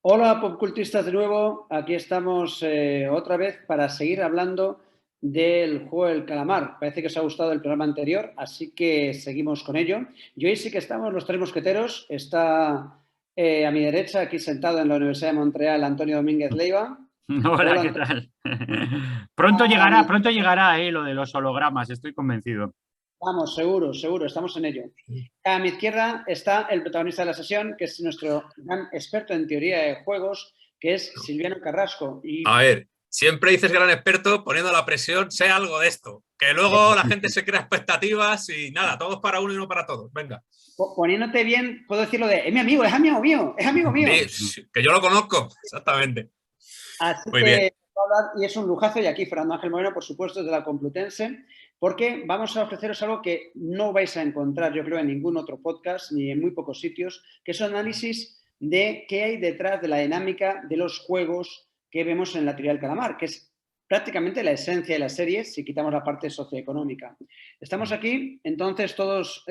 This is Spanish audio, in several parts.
Hola, popcultistas de nuevo. Aquí estamos otra vez para seguir hablando del juego del calamar. Parece que os ha gustado el programa anterior, así que seguimos con ello. Y hoy sí que estamos los tres mosqueteros. Está a mi derecha, aquí sentado en la Universidad de Montreal, Antonio Domínguez Leiva. Hola, Hola, ¿qué Antonio. tal? A mi- Pronto llegará, lo de los hologramas, estoy convencido. Vamos, seguro, seguro, estamos en ello. A mi izquierda está el protagonista de la sesión, que es nuestro gran experto en teoría de juegos, que es Silviano Carrasco. A ver, siempre dices gran experto poniendo la presión, sé algo de esto. Que luego la gente se crea expectativas y nada, todos para uno y uno para todos. Venga. Poniéndote bien, puedo decirlo de, es mi amigo, es amigo mío, es amigo mío. Sí, que yo lo conozco, exactamente. Así Muy bien. que, y es un lujazo, y aquí Fernando Ángel Moreno, por supuesto, es de la Complutense, porque vamos a ofreceros algo que no vais a encontrar, yo creo, en ningún otro podcast, ni en muy pocos sitios, que es un análisis de qué hay detrás de la dinámica de los juegos que vemos en la teoría del calamar, que es prácticamente la esencia de la serie, si quitamos la parte socioeconómica. Estamos aquí, entonces, todos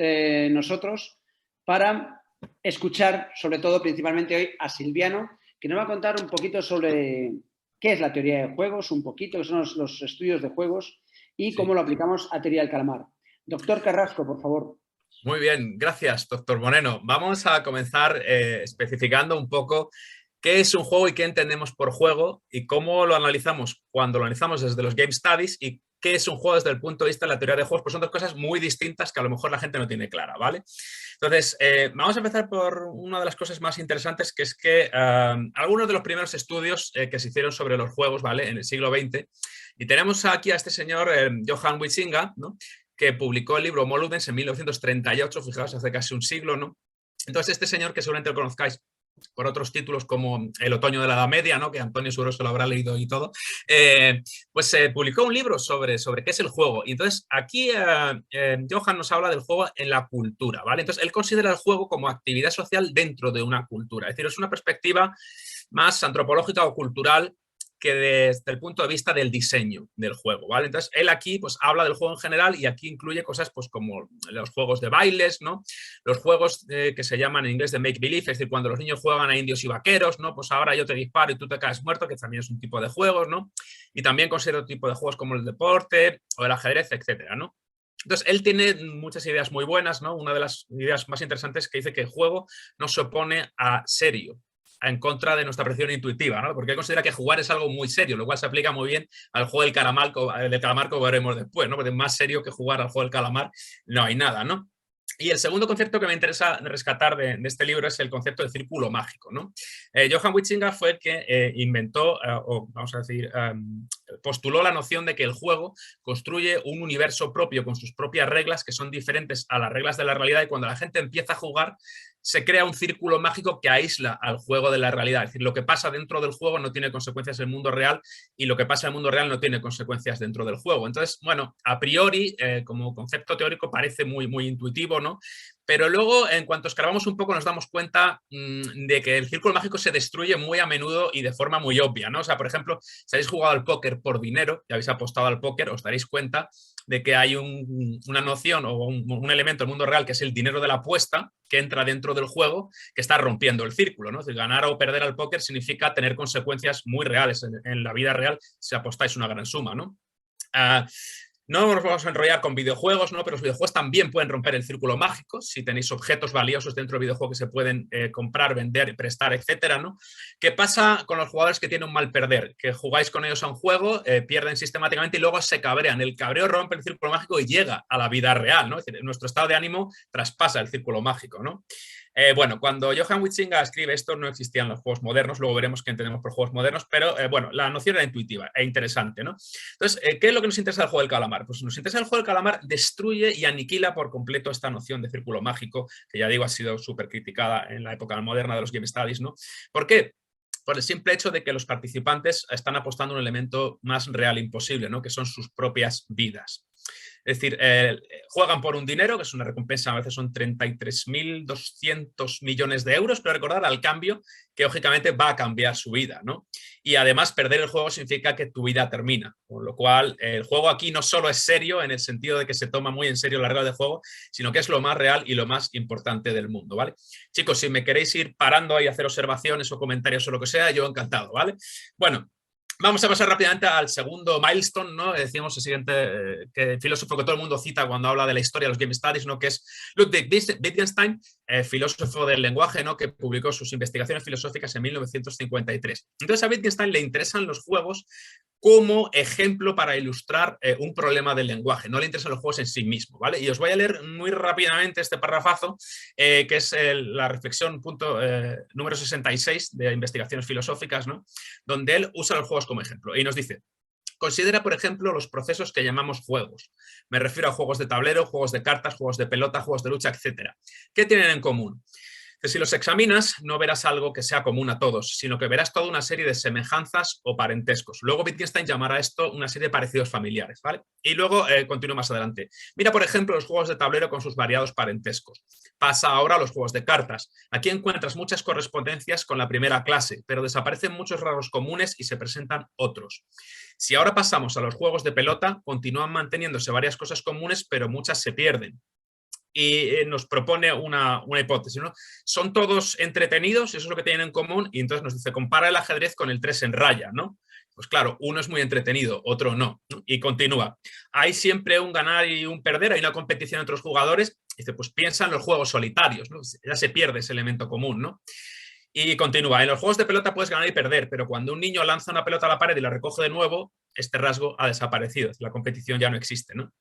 nosotros, para escuchar, sobre todo, principalmente hoy, a Silviano, que nos va a contar un poquito sobre qué es la teoría de juegos, un poquito, qué son los estudios de juegos y cómo Sí. lo aplicamos a teoría del calamar. Doctor Carrasco, por favor. Muy bien, gracias, doctor Moreno. Vamos a comenzar especificando un poco qué es un juego y qué entendemos por juego y cómo lo analizamos cuando lo analizamos desde los Game Studies y qué es un juego desde el punto de vista de la teoría de juegos, pues son dos cosas muy distintas que a lo mejor la gente no tiene clara, ¿vale? Entonces, vamos a empezar por una de las cosas más interesantes, que es que algunos de los primeros estudios que se hicieron sobre los juegos, ¿vale? En el siglo XX, y tenemos aquí a este señor, Johann Huizinga, ¿no? Que publicó el libro Homo Ludens en 1938, fijaos, hace casi un siglo, ¿no? Entonces, este señor, que seguramente lo conozcáis por otros títulos como El otoño de la Edad Media, ¿no? Que Antonio seguro se lo habrá leído y todo, pues publicó un libro sobre qué es el juego. Y entonces aquí Johan nos habla del juego en la cultura, ¿vale? Entonces él considera el juego como actividad social dentro de una cultura. Es decir, es una perspectiva más antropológica o cultural que desde el punto de vista del diseño del juego, ¿vale? Entonces, él aquí pues habla del juego en general y aquí incluye cosas pues como los juegos de bailes, ¿no? Los juegos que se llaman en inglés de make believe, es decir, cuando los niños juegan a indios y vaqueros, ¿no? Pues ahora yo te disparo y tú te caes muerto, que también es un tipo de juegos, ¿no? Y también considera otro tipo de juegos como el deporte o el ajedrez, etcétera, ¿no? Entonces, él tiene muchas ideas muy buenas, ¿no? Una de las ideas más interesantes es que dice que el juego no se opone a serio, en contra de nuestra presión intuitiva, ¿no? Porque él considera que jugar es algo muy serio, lo cual se aplica muy bien al juego del calamar que veremos después, ¿no? Porque más serio que jugar al juego del calamar no hay nada, ¿no? Y el segundo concepto que me interesa rescatar de este libro es el concepto de círculo mágico, ¿no? Johann Huizinga fue el que inventó, o vamos a decir, postuló la noción de que el juego construye un universo propio con sus propias reglas que son diferentes a las reglas de la realidad, y cuando la gente empieza a jugar se crea un círculo mágico que aísla al juego de la realidad. Es decir, lo que pasa dentro del juego no tiene consecuencias en el mundo real y lo que pasa en el mundo real no tiene consecuencias dentro del juego. Entonces, bueno, a priori, como concepto teórico parece muy, muy intuitivo, ¿no? Pero luego, en cuanto escarbamos un poco, nos damos cuenta de que el círculo mágico se destruye muy a menudo y de forma muy obvia, ¿no? O sea, por ejemplo, si habéis jugado al póker por dinero y habéis apostado al póker, os daréis cuenta de que hay una noción o un elemento en el mundo real que es el dinero de la apuesta, que entra dentro del juego, que está rompiendo el círculo, ¿no? Es decir, ganar o perder al póker significa tener consecuencias muy reales en la vida real si apostáis una gran suma, ¿no? No nos vamos a enrollar con videojuegos, ¿no? Pero los videojuegos también pueden romper el círculo mágico si tenéis objetos valiosos dentro del videojuego que se pueden comprar, vender, prestar, etcétera, ¿no? ¿Qué pasa con los jugadores que tienen un mal perder? Que jugáis con ellos a un juego, pierden sistemáticamente y luego se cabrean. El cabreo rompe el círculo mágico y llega a la vida real, ¿no? Es decir, nuestro estado de ánimo traspasa el círculo mágico, ¿no? Bueno, cuando Johann Huizinga escribe esto no existían los juegos modernos, luego veremos qué entendemos por juegos modernos, pero bueno, la noción era intuitiva e interesante, ¿no? Entonces, ¿qué es lo que nos interesa del juego del calamar? Pues nos interesa el juego del calamar, destruye y aniquila por completo esta noción de círculo mágico, que ya digo ha sido súper criticada en la época moderna de los Game Studies, ¿no? ¿Por qué? Por el simple hecho de que los participantes están apostando un elemento más real imposible, ¿no? Que son sus propias vidas. Es decir, juegan por un dinero, que es una recompensa, a veces son 33.200 millones de euros, pero recordar al cambio que lógicamente va a cambiar su vida, ¿no? Y además perder el juego significa que tu vida termina, con lo cual el juego aquí no solo es serio en el sentido de que se toma muy en serio la regla de juego, sino que es lo más real y lo más importante del mundo, ¿vale? Chicos, si me queréis ir parando y hacer observaciones o comentarios o lo que sea, yo encantado, ¿vale? Bueno, vamos a pasar rápidamente al segundo milestone, ¿no? Decíamos el siguiente que filósofo que todo el mundo cita cuando habla de la historia de los Game Studies, ¿no? Que es Ludwig Wittgenstein, filósofo del lenguaje, ¿no? Que publicó sus investigaciones filosóficas en 1953. Entonces a Wittgenstein le interesan los juegos como ejemplo para ilustrar un problema del lenguaje. No le interesan los juegos en sí mismos, ¿vale? Y os voy a leer muy rápidamente este parrafazo, que es la reflexión número 66 de Investigaciones Filosóficas, ¿no? Donde él usa los juegos como ejemplo. Y nos dice: considera, por ejemplo, los procesos que llamamos juegos. Me refiero a juegos de tablero, juegos de cartas, juegos de pelota, juegos de lucha, etc. ¿Qué tienen en común? Que si los examinas no verás algo que sea común a todos, sino que verás toda una serie de semejanzas o parentescos. Luego Wittgenstein llamará esto una serie de parecidos familiares, ¿vale? Y luego continúo más adelante. Mira, por ejemplo, los juegos de tablero con sus variados parentescos. Pasa ahora a los juegos de cartas. Aquí encuentras muchas correspondencias con la primera clase, pero desaparecen muchos rasgos comunes y se presentan otros. Si ahora pasamos a los juegos de pelota, continúan manteniéndose varias cosas comunes, pero muchas se pierden. Y nos propone una hipótesis, ¿no? Son todos entretenidos, eso es lo que tienen en común, y entonces nos dice: compara el ajedrez con el 3 en raya, ¿no? Pues claro, uno es muy entretenido, otro no. Y continúa: hay siempre un ganar y un perder, hay una competición entre los jugadores. Dice: pues piensa en los juegos solitarios, ¿no? Ya se pierde ese elemento común, ¿no? Y continúa: en los juegos de pelota puedes ganar y perder, pero cuando un niño lanza una pelota a la pared y la recoge de nuevo, este rasgo ha desaparecido, la competición ya no existe, ¿no?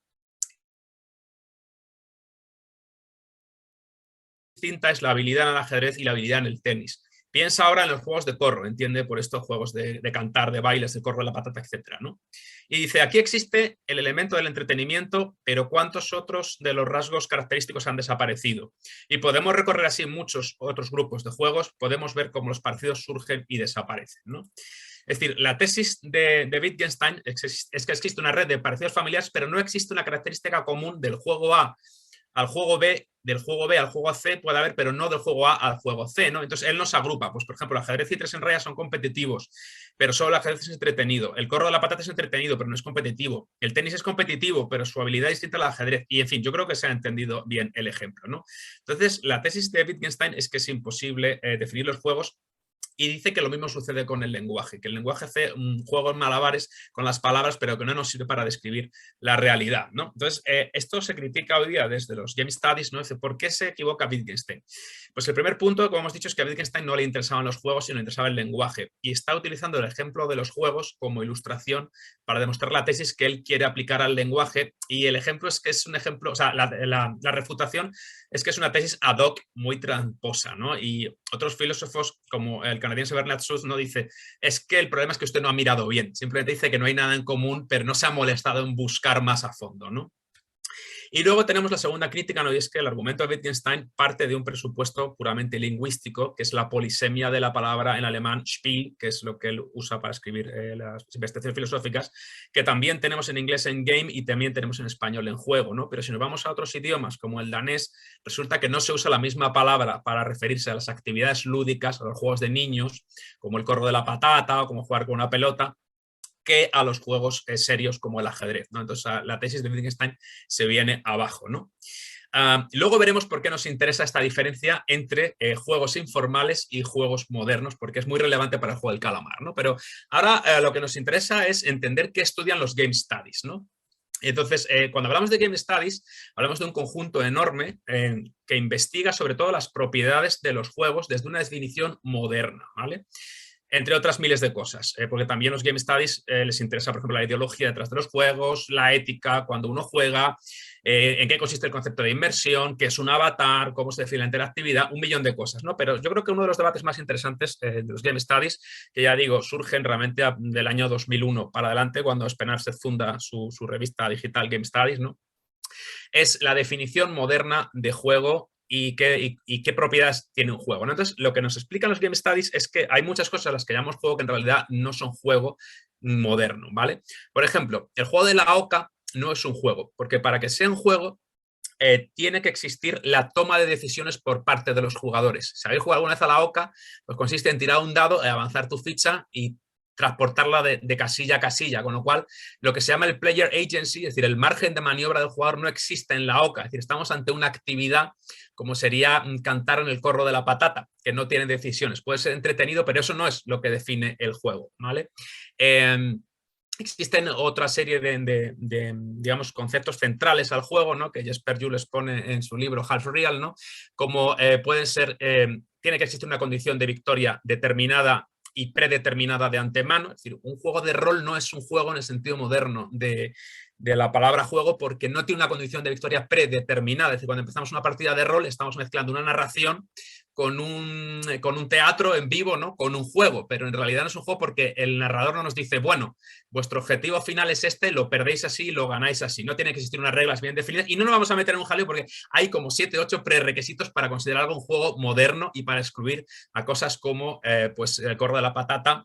Distinta es la habilidad en el ajedrez y la habilidad en el tenis. Piensa ahora en los juegos de corro, entiende por estos juegos de cantar, de bailes, de corro de la patata, etcétera, ¿no? Y dice: aquí existe el elemento del entretenimiento, pero ¿cuántos otros de los rasgos característicos han desaparecido? Y podemos recorrer así muchos otros grupos de juegos, podemos ver cómo los parecidos surgen y desaparecen, ¿no? Es decir, la tesis de Wittgenstein es que existe una red de parecidos familiares, pero no existe una característica común del juego A al juego B, del juego B al juego C puede haber, pero no del juego A al juego C, ¿no? Entonces él nos agrupa, pues por ejemplo, el ajedrez y 3 en raya son competitivos, pero solo el ajedrez es entretenido. El corro de la patata es entretenido, pero no es competitivo. El tenis es competitivo, pero su habilidad es distinta al ajedrez. Y en fin, yo creo que se ha entendido bien el ejemplo, ¿no? Entonces, la tesis de Wittgenstein es que es imposible definir los juegos. Y dice que lo mismo sucede con el lenguaje, que el lenguaje hace un juego en malabares con las palabras, pero que no nos sirve para describir la realidad, ¿no? Entonces, esto se critica hoy día desde los Game Studies, ¿no? Dice: ¿por qué se equivoca Wittgenstein? Pues el primer punto, como hemos dicho, es que a Wittgenstein no le interesaban los juegos, sino le interesaba el lenguaje. Y está utilizando el ejemplo de los juegos como ilustración para demostrar la tesis que él quiere aplicar al lenguaje. Y el ejemplo es que es un ejemplo, o sea, la refutación es que es una tesis ad hoc muy tramposa, ¿no? Y otros filósofos, como el canadiense Bernard Suss, no dice: es que el problema es que usted no ha mirado bien, simplemente dice que no hay nada en común, pero no se ha molestado en buscar más a fondo, ¿no? Y luego tenemos la segunda crítica, ¿no? Y es que el argumento de Wittgenstein parte de un presupuesto puramente lingüístico, que es la polisemia de la palabra en alemán Spiel, que es lo que él usa para escribir las investigaciones filosóficas, que también tenemos en inglés en game y también tenemos en español en juego, ¿no? Pero si nos vamos a otros idiomas, como el danés, resulta que no se usa la misma palabra para referirse a las actividades lúdicas, a los juegos de niños, como el corro de la patata o como jugar con una pelota, que a los juegos serios como el ajedrez, ¿no? Entonces la tesis de Wittgenstein se viene abajo, ¿no? Luego veremos por qué nos interesa esta diferencia entre juegos informales y juegos modernos, porque es muy relevante para el juego del calamar, ¿no? Pero ahora lo que nos interesa es entender qué estudian los Game Studies, ¿no? Entonces, cuando hablamos de Game Studies, hablamos de un conjunto enorme que investiga sobre todo las propiedades de los juegos desde una definición moderna, ¿vale? Entre otras miles de cosas, porque también los Game Studies les interesa, por ejemplo, la ideología detrás de los juegos, la ética cuando uno juega, en qué consiste el concepto de inmersión, qué es un avatar, cómo se define la interactividad, un millón de cosas, ¿no? Pero yo creo que uno de los debates más interesantes de los Game Studies, que ya digo, surgen realmente del año 2001 para adelante, cuando Spencer funda su revista digital Game Studies, ¿no? Es la definición moderna de juego y qué propiedades tiene un juego, ¿no? Entonces, lo que nos explican los Game Studies es que hay muchas cosas a las que llamamos juego que en realidad no son juego moderno, ¿vale? Por ejemplo, el juego de la oca no es un juego, porque para que sea un juego tiene que existir la toma de decisiones por parte de los jugadores. Si habéis jugado alguna vez a la OCA, pues consiste en tirar un dado, avanzar tu ficha y transportarla de casilla a casilla, con lo cual lo que se llama el player agency, es decir, el margen de maniobra del jugador no existe en la OCA, es decir, estamos ante una actividad como sería cantar en el corro de la patata, que no tiene decisiones. Puede ser entretenido, pero eso no es lo que define el juego, ¿vale? Existen otra serie digamos, conceptos centrales al juego, ¿no? Que Jesper Jules pone en su libro Half Real, ¿no? Como pueden ser, tiene que existir una condición de victoria determinada y predeterminada de antemano. Es decir, un juego de rol no es un juego en el sentido moderno de la palabra juego, porque no tiene una condición de victoria predeterminada. Es decir, cuando empezamos una partida de rol estamos mezclando una narración con un teatro en vivo, ¿no? Con un juego, pero en realidad no es un juego porque el narrador no nos dice, bueno, vuestro objetivo final es este, lo perdéis así, lo ganáis así. No tiene que existir unas reglas bien definidas y no nos vamos a meter en un jaleo porque hay como 7 o 8 prerequisitos para considerar algo un juego moderno y para excluir a cosas como pues el corro de la patata,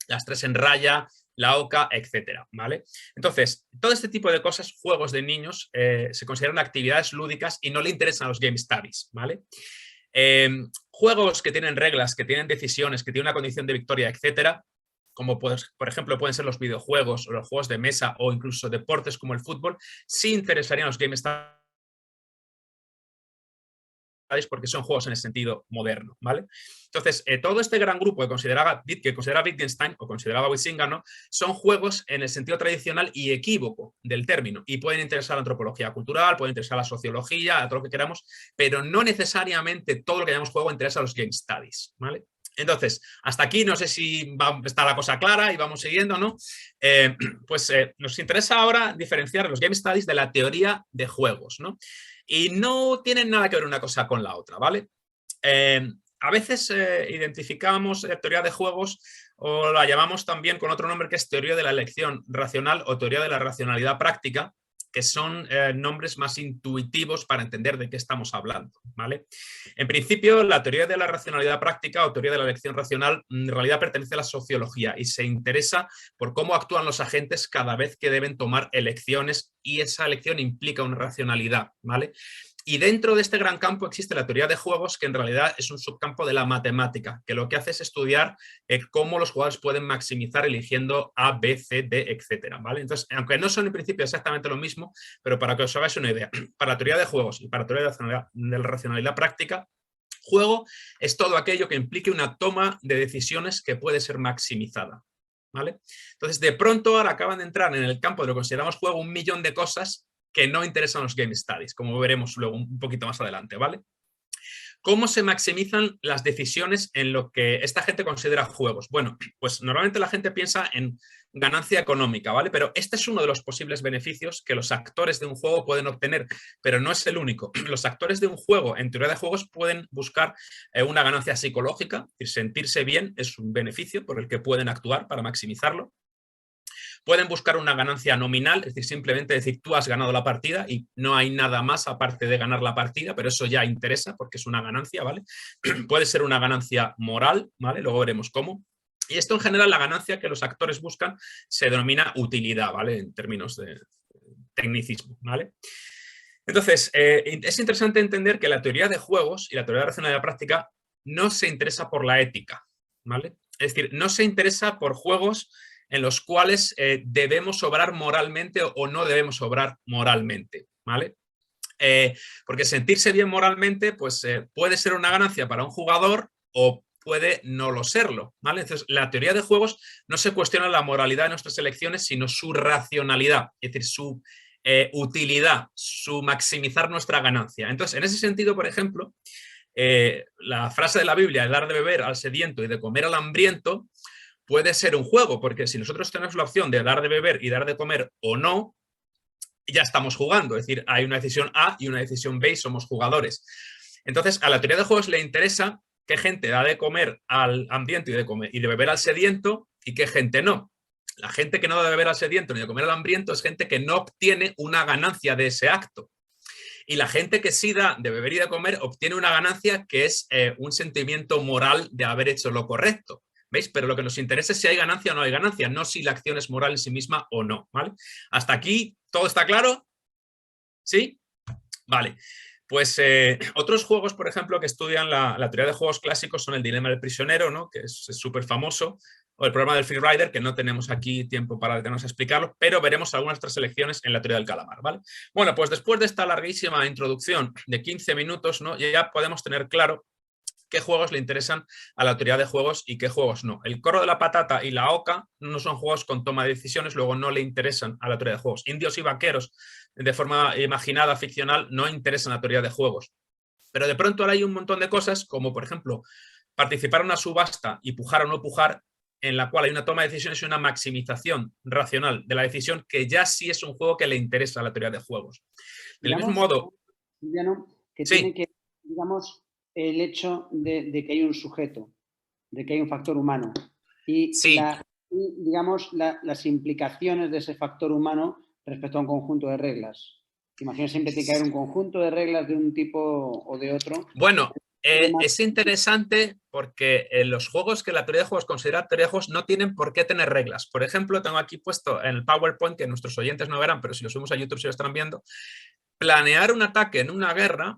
las 3 en raya, la OCA, etcétera, ¿vale? Entonces, todo este tipo de cosas, juegos de niños, se consideran actividades lúdicas y no le interesan a los game studies, ¿vale? Juegos que tienen reglas, que tienen decisiones, que tienen una condición de victoria, etcétera, como pues, por ejemplo pueden ser los videojuegos o los juegos de mesa o incluso deportes como el fútbol, sí interesarían a los game studies porque son juegos en el sentido moderno, ¿vale? Entonces, todo este gran grupo que consideraba Wittgenstein o consideraba Huizinga, ¿no? Son juegos en el sentido tradicional y equívoco del término y pueden interesar a la antropología cultural, pueden interesar a la sociología, a todo lo que queramos, pero no necesariamente todo lo que llamamos juego interesa a los game studies, ¿vale? Entonces, hasta aquí no sé si está la cosa clara y vamos siguiendo, ¿no? Nos interesa ahora diferenciar los game studies de la teoría de juegos, ¿no? Y no tienen nada que ver una cosa con la otra, ¿vale? A veces identificamos teoría de juegos o la llamamos también con otro nombre que es teoría de la elección racional o teoría de la racionalidad práctica, que son nombres más intuitivos para entender de qué estamos hablando, ¿vale? En principio, la teoría de la racionalidad práctica o teoría de la elección racional en realidad pertenece a la sociología y se interesa por cómo actúan los agentes cada vez que deben tomar elecciones y esa elección implica una racionalidad, ¿vale? Y dentro de este gran campo existe la teoría de juegos, que en realidad es un subcampo de la matemática, que lo que hace es estudiar cómo los jugadores pueden maximizar eligiendo A, B, C, D, etcétera, ¿vale? Entonces, aunque no son en principio exactamente lo mismo, pero para que os hagáis una idea, para la teoría de juegos y para la teoría de la racionalidad práctica, juego es todo aquello que implique una toma de decisiones que puede ser maximizada, ¿vale? Entonces, de pronto ahora acaban de entrar en el campo de lo que consideramos juego un millón de cosas que no interesan a los game studies, como veremos luego un poquito más adelante, ¿vale? ¿Cómo se maximizan las decisiones en lo que esta gente considera juegos? Bueno, pues normalmente la gente piensa en ganancia económica, ¿vale? Pero este es uno de los posibles beneficios que los actores de un juego pueden obtener, pero no es el único. Los actores de un juego, en teoría de juegos, pueden buscar una ganancia psicológica, y sentirse bien es un beneficio por el que pueden actuar para maximizarlo. Pueden buscar una ganancia nominal, es decir, simplemente decir tú has ganado la partida y no hay nada más aparte de ganar la partida, pero eso ya interesa porque es una ganancia, ¿vale? Puede ser una ganancia moral, ¿vale? Luego veremos cómo. Y esto en general, la ganancia que los actores buscan se denomina utilidad, ¿vale? En términos de tecnicismo, ¿vale? Entonces, es interesante entender que la teoría de juegos y la teoría de racionalidad práctica no se interesa por la ética, ¿vale? Es decir, no se interesa por juegos en los cuales debemos obrar moralmente o no debemos obrar moralmente, ¿vale? Porque sentirse bien moralmente pues, puede ser una ganancia para un jugador o puede no lo serlo, ¿vale? Entonces, la teoría de juegos no se cuestiona la moralidad de nuestras elecciones, sino su racionalidad, es decir, su utilidad, su maximizar nuestra ganancia. Entonces, en ese sentido, por ejemplo, la frase de la Biblia, el dar de beber al sediento y de comer al hambriento, puede ser un juego, porque si nosotros tenemos la opción de dar de beber y dar de comer o no, ya estamos jugando. Es decir, hay una decisión A y una decisión B y somos jugadores. Entonces, a la teoría de juegos le interesa qué gente da de comer al hambriento y de beber al sediento y qué gente no. La gente que no da de beber al sediento ni de comer al hambriento es gente que no obtiene una ganancia de ese acto. Y la gente que sí da de beber y de comer obtiene una ganancia que es un sentimiento moral de haber hecho lo correcto. ¿Veis? Pero lo que nos interesa es si hay ganancia o no hay ganancia, no si la acción es moral en sí misma o no, ¿vale? ¿Hasta aquí todo está claro? ¿Sí? Vale. Pues otros juegos, por ejemplo, que estudian la teoría de juegos clásicos son el dilema del prisionero, ¿no? Que es súper famoso, o el problema del free rider, que no tenemos aquí tiempo para detenernos a explicarlo, pero veremos algunas otras elecciones en la teoría del calamar, ¿vale? Bueno, pues después de esta larguísima introducción de 15 minutos, ¿no? Ya podemos tener claro qué juegos le interesan a la teoría de juegos y qué juegos no. El corro de la patata y la oca no son juegos con toma de decisiones, luego no le interesan a la teoría de juegos. Indios y vaqueros, de forma imaginada, ficcional, no interesan a la teoría de juegos. Pero de pronto ahora hay un montón de cosas, como por ejemplo, participar en una subasta y pujar o no pujar, en la cual hay una toma de decisiones y una maximización racional de la decisión, que ya sí es un juego que le interesa a la teoría de juegos. Del mismo modo... Silviano, que sí. tiene que, digamos, el hecho de que hay un sujeto, de que hay un factor humano y, sí. digamos, las implicaciones de ese factor humano respecto a un conjunto de reglas. Imagino siempre tiene que haber un conjunto de reglas de un tipo o de otro. Bueno, es interesante porque los juegos que la teoría de juegos considera teoría de juegos no tienen por qué tener reglas. Por ejemplo, tengo aquí puesto en el PowerPoint, que nuestros oyentes no verán, pero si lo subimos a YouTube se lo estarán viendo, planear un ataque en una guerra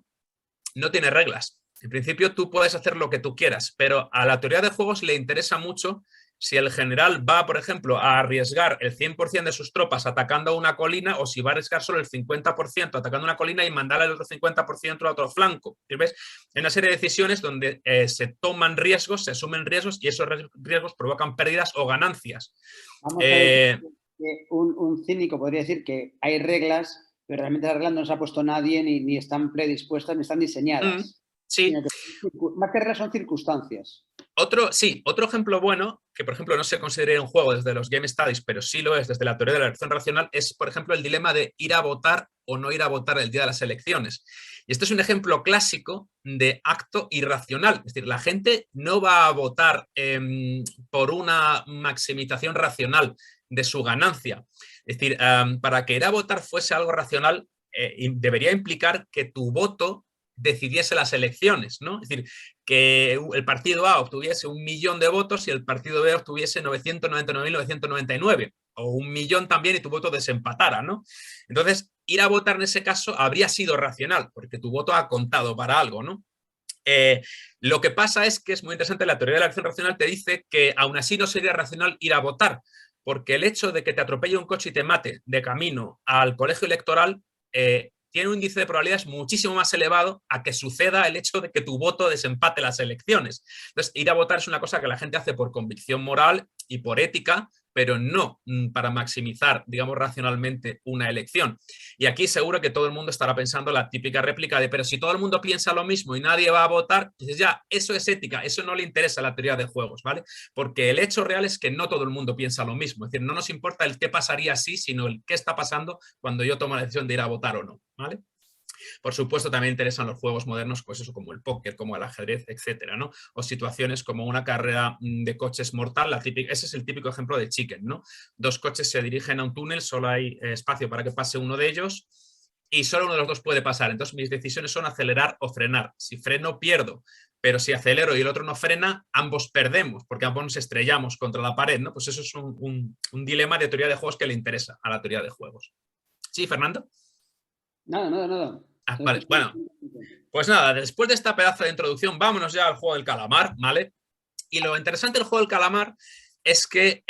no tiene reglas. En principio tú puedes hacer lo que tú quieras, pero a la teoría de juegos le interesa mucho si el general va, por ejemplo, a arriesgar el 100% de sus tropas atacando una colina o si va a arriesgar solo el 50% atacando una colina y mandar el otro 50% a otro flanco. ¿Ves? Hay una serie de decisiones donde se toman riesgos, se asumen riesgos y esos riesgos provocan pérdidas o ganancias. Vamos a decir que un cínico podría decir que hay reglas, pero realmente las reglas no se ha puesto nadie ni están predispuestas ni están diseñadas. Sí. Más que reglas son circunstancias. Otro ejemplo bueno, que por ejemplo no se considera un juego desde los Game Studies, pero sí lo es desde la teoría de la elección racional, es por ejemplo el dilema de ir a votar o no ir a votar el día de las elecciones. Y esto es un ejemplo clásico de acto irracional. Es decir, la gente no va a votar por una maximización racional de su ganancia. Es decir, para que ir a votar fuese algo racional, debería implicar que tu voto decidiese las elecciones, ¿no? Es decir, que el partido A obtuviese 1 millón de votos y el partido B obtuviese 999.999, o 1 millón también y tu voto desempatara, ¿no? Entonces, ir a votar en ese caso habría sido racional, porque tu voto ha contado para algo, ¿no? Lo que pasa es que es muy interesante, la teoría de la acción racional te dice que aún así no sería racional ir a votar, porque el hecho de que te atropelle un coche y te mate de camino al colegio electoral tiene un índice de probabilidades muchísimo más elevado a que suceda el hecho de que tu voto desempate las elecciones. Entonces, ir a votar es una cosa que la gente hace por convicción moral y por ética, pero no para maximizar, digamos, racionalmente una elección. Y aquí seguro que todo el mundo estará pensando la típica réplica de, pero si todo el mundo piensa lo mismo y nadie va a votar, dices, ya, eso es ética, eso no le interesa a la teoría de juegos, ¿vale? Porque el hecho real es que no todo el mundo piensa lo mismo. Es decir, no nos importa el qué pasaría si, sino el qué está pasando cuando yo tomo la decisión de ir a votar o no, ¿vale? Por supuesto, también interesan los juegos modernos, pues eso, como el póker, como el ajedrez, etcétera, ¿no? O situaciones como una carrera de coches mortal, ese es el típico ejemplo de Chicken, ¿no? 2 coches se dirigen a un túnel, solo hay espacio para que pase uno de ellos y solo uno de los dos puede pasar. Entonces, mis decisiones son acelerar o frenar. Si freno, pierdo. Pero si acelero y el otro no frena, ambos perdemos, porque ambos nos estrellamos contra la pared, ¿no? Pues eso es un dilema de teoría de juegos que le interesa a la teoría de juegos. ¿Sí, Fernando? Nada. Vale, bueno, pues nada, después de esta pedazo de introducción, vámonos ya al juego del calamar, ¿vale? Y lo interesante del juego del calamar es que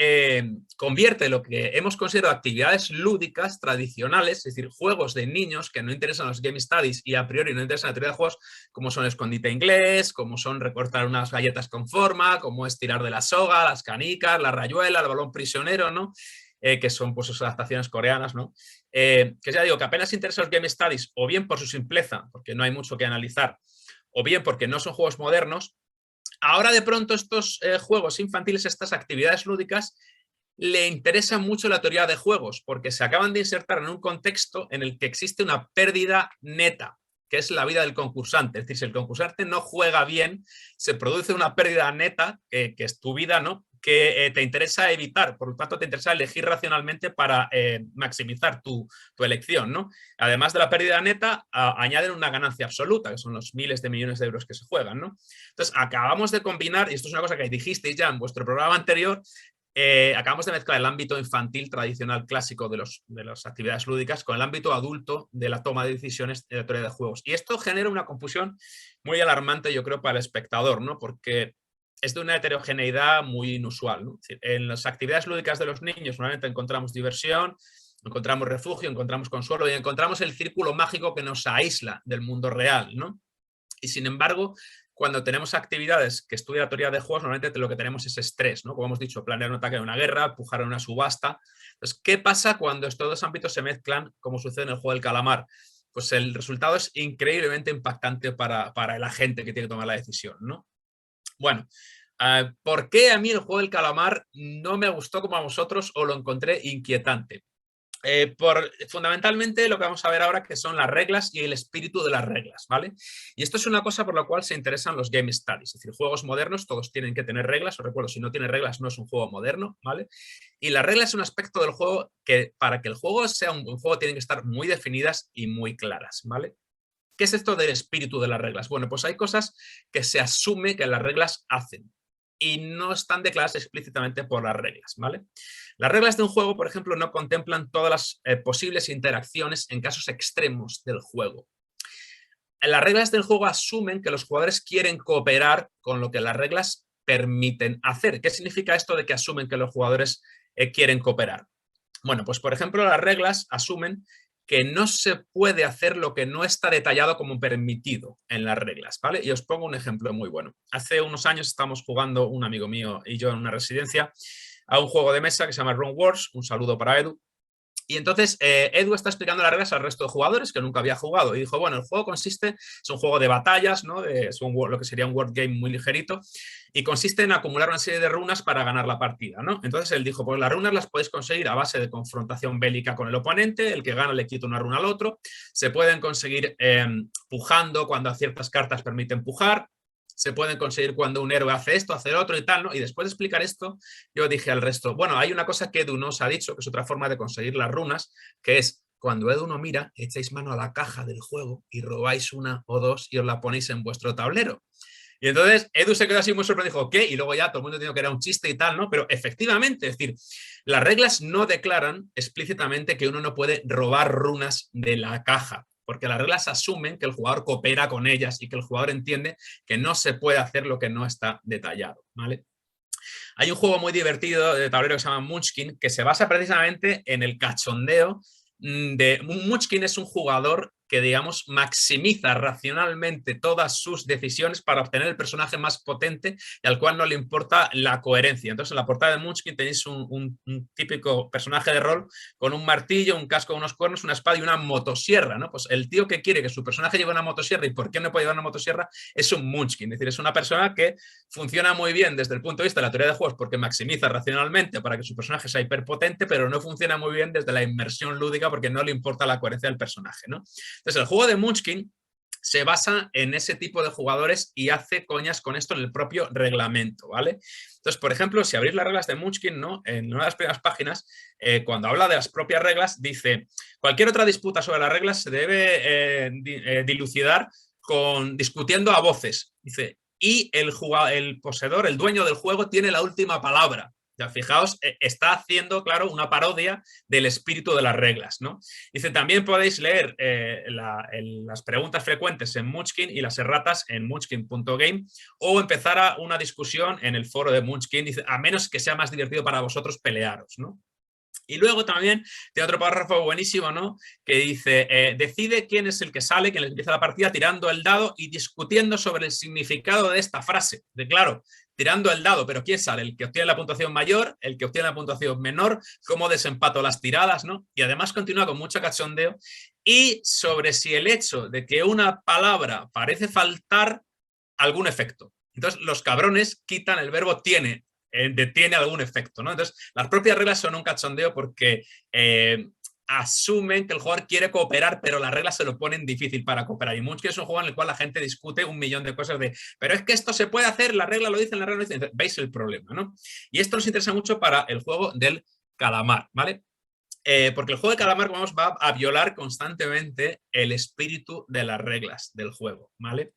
convierte lo que hemos considerado actividades lúdicas tradicionales, es decir, juegos de niños que no interesan a los Game Studies y a priori no interesan a la teoría de juegos, como son escondite inglés, como son recortar unas galletas con forma, como es tirar de la soga, las canicas, la rayuela, el balón prisionero, ¿no? Que son pues sus adaptaciones coreanas, ¿no? Que ya digo, que apenas interesa a los Game Studies, o bien por su simpleza, porque no hay mucho que analizar, o bien porque no son juegos modernos. Ahora de pronto estos juegos infantiles, estas actividades lúdicas, le interesa mucho la teoría de juegos, porque se acaban de insertar en un contexto en el que existe una pérdida neta, que es la vida del concursante. Es decir, si el concursante no juega bien, se produce una pérdida neta, que es tu vida, ¿no? que te interesa evitar, por lo tanto te interesa elegir racionalmente para maximizar tu elección, ¿no? Además de la pérdida neta, añaden una ganancia absoluta, que son los miles de millones de euros que se juegan, ¿no? Entonces acabamos de combinar, y esto es una cosa que dijisteis ya en vuestro programa anterior, acabamos de mezclar el ámbito infantil tradicional clásico de las actividades lúdicas con el ámbito adulto de la toma de decisiones de la teoría de juegos. Y esto genera una confusión muy alarmante, yo creo, para el espectador, ¿no? Porque es de una heterogeneidad muy inusual, ¿no? Es decir, en las actividades lúdicas de los niños normalmente encontramos diversión, encontramos refugio, encontramos consuelo y encontramos el círculo mágico que nos aísla del mundo real, ¿no? Y sin embargo, cuando tenemos actividades que estudian la teoría de juegos, normalmente lo que tenemos es estrés, ¿no? Como hemos dicho, planear un ataque en una guerra, pujar en una subasta. Entonces, ¿qué pasa cuando estos dos ámbitos se mezclan, como sucede en el juego del calamar? Pues el resultado es increíblemente impactante para el agente que tiene que tomar la decisión, ¿no? Bueno, ¿por qué a mí el juego del calamar no me gustó como a vosotros o lo encontré inquietante? Fundamentalmente lo que vamos a ver ahora que son las reglas y el espíritu de las reglas, ¿vale? Y esto es una cosa por la cual se interesan los game studies, es decir, juegos modernos todos tienen que tener reglas, os recuerdo, si no tiene reglas no es un juego moderno, ¿vale? Y la regla es un aspecto del juego que para que el juego sea un buen juego tienen que estar muy definidas y muy claras, ¿vale? ¿Qué es esto del espíritu de las reglas? Bueno, pues hay cosas que se asume que las reglas hacen y no están declaradas explícitamente por las reglas, ¿vale? Las reglas de un juego, por ejemplo, no contemplan todas las posibles interacciones en casos extremos del juego. Las reglas del juego asumen que los jugadores quieren cooperar con lo que las reglas permiten hacer. ¿Qué significa esto de que asumen que los jugadores quieren cooperar? Bueno, pues por ejemplo, las reglas asumen que no se puede hacer lo que no está detallado como permitido en las reglas, ¿vale? Y os pongo un ejemplo muy bueno. Hace unos años estábamos jugando, un amigo mío y yo en una residencia, a un juego de mesa que se llama Rune Wars, un saludo para Edu. Y entonces Edu está explicando las reglas al resto de jugadores que nunca había jugado y dijo, bueno, el juego consiste, es un juego de batallas, ¿no? Es lo que sería un word game muy ligerito y consiste en acumular una serie de runas para ganar la partida, ¿no? Entonces él dijo, pues las runas las podéis conseguir a base de confrontación bélica con el oponente, el que gana le quita una runa al otro, se pueden conseguir pujando cuando ciertas cartas permiten pujar, se pueden conseguir cuando un héroe hace esto, hace lo otro y tal, ¿no? Y después de explicar esto, yo dije al resto, bueno, hay una cosa que Edu nos ha dicho, que es otra forma de conseguir las runas, que es cuando Edu no mira, echáis mano a la caja del juego y robáis una o dos y os la ponéis en vuestro tablero. Y entonces Edu se quedó así muy sorprendido, dijo, ¿qué? Y luego ya todo el mundo dijo que era un chiste y tal, ¿no? Pero efectivamente, es decir, las reglas no declaran explícitamente que uno no puede robar runas de la caja, porque las reglas asumen que el jugador coopera con ellas y que el jugador entiende que no se puede hacer lo que no está detallado, ¿vale? Hay un juego muy divertido de tablero que se llama Munchkin, que se basa precisamente en el cachondeo de Munchkin. Es un jugador que, digamos, maximiza racionalmente todas sus decisiones para obtener el personaje más potente y al cual no le importa la coherencia. Entonces, en la portada de Munchkin tenéis un típico personaje de rol con un martillo, un casco, unos cuernos, una espada y una motosierra, ¿no? Pues el tío que quiere que su personaje lleve una motosierra y por qué no puede llevar una motosierra es un Munchkin. Es decir, es una persona que funciona muy bien desde el punto de vista de la teoría de juegos porque maximiza racionalmente para que su personaje sea hiperpotente, pero no funciona muy bien desde la inmersión lúdica porque no le importa la coherencia del personaje, ¿no? Entonces, el juego de Munchkin se basa en ese tipo de jugadores y hace coñas con esto en el propio reglamento, ¿vale? Entonces, por ejemplo, si abrís las reglas de Munchkin, ¿no? En una de las primeras páginas, cuando habla de las propias reglas, dice, cualquier otra disputa sobre las reglas se debe dilucidar discutiendo a voces. Dice, y el poseedor, el dueño del juego, tiene la última palabra. Ya, fijaos, está haciendo, claro, una parodia del espíritu de las reglas, ¿no? Dice, también podéis leer las preguntas frecuentes en Munchkin y las erratas en munchkin.game o empezar una discusión en el foro de Munchkin, dice, a menos que sea más divertido para vosotros pelearos, ¿no? Y luego también tiene otro párrafo buenísimo, ¿no? Que dice, decide quién es el que sale, quién empieza la partida tirando el dado y discutiendo sobre el significado de esta frase. De claro, tirando el dado, pero ¿quién sale? El que obtiene la puntuación mayor, el que obtiene la puntuación menor, cómo desempato las tiradas, ¿no? Y además continúa con mucho cachondeo y sobre si el hecho de que una palabra parece faltar algún efecto. Entonces, los cabrones quitan el verbo tiene, tiene algún efecto, ¿no? Entonces, las propias reglas son un cachondeo porque asumen que el jugador quiere cooperar, pero las reglas se lo ponen difícil para cooperar. Y Munchkin es un juego en el cual la gente discute un millón de cosas de, pero es que esto se puede hacer, la regla lo dice, la regla lo dice. ¿Veis el problema, no? Y esto nos interesa mucho para el juego del calamar, ¿vale? Porque el juego de calamar va a violar constantemente el espíritu de las reglas del juego, ¿vale?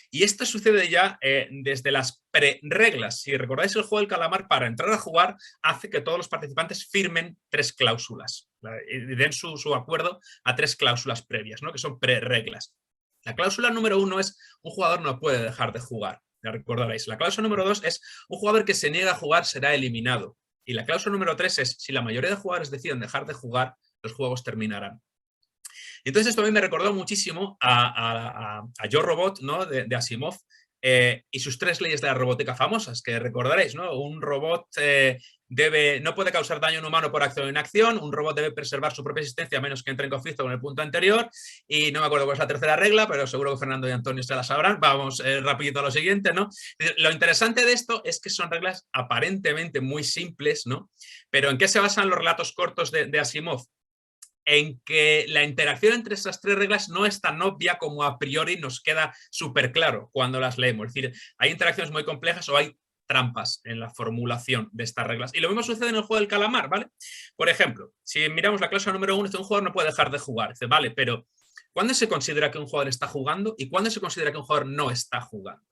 Y esto sucede ya desde las pre-reglas. Si recordáis el juego del calamar, para entrar a jugar hace que todos los participantes firmen 3 cláusulas y den su acuerdo a 3 cláusulas previas, ¿no? Que son pre-reglas. La cláusula número 1 es un jugador no puede dejar de jugar, ya recordaréis. La cláusula número 2 es un jugador que se niega a jugar será eliminado. Y la cláusula número 3 es, si la mayoría de jugadores deciden dejar de jugar, los juegos terminarán. Y entonces esto a mí me recordó muchísimo a Yo Robot, ¿no? de Asimov, y sus 3 leyes de la robótica famosas, que recordaréis, ¿no? Un robot no puede causar daño a un humano por acción o inacción, un robot debe preservar su propia existencia a menos que entre en conflicto con el punto anterior, y no me acuerdo cuál es la tercera regla, pero seguro que Fernando y Antonio se la sabrán. Vamos rapidito a lo siguiente, ¿no? Lo interesante de esto es que son reglas aparentemente muy simples, ¿no? Pero ¿en qué se basan los relatos cortos de Asimov? En que la interacción entre esas 3 reglas no es tan obvia como a priori nos queda súper claro cuando las leemos. Es decir, hay interacciones muy complejas o hay trampas en la formulación de estas reglas. Y lo mismo sucede en el juego del calamar, ¿vale? Por ejemplo, si miramos la cláusula número 1, dice un jugador no puede dejar de jugar. Dice, vale, pero ¿cuándo se considera que un jugador está jugando y cuándo se considera que un jugador no está jugando?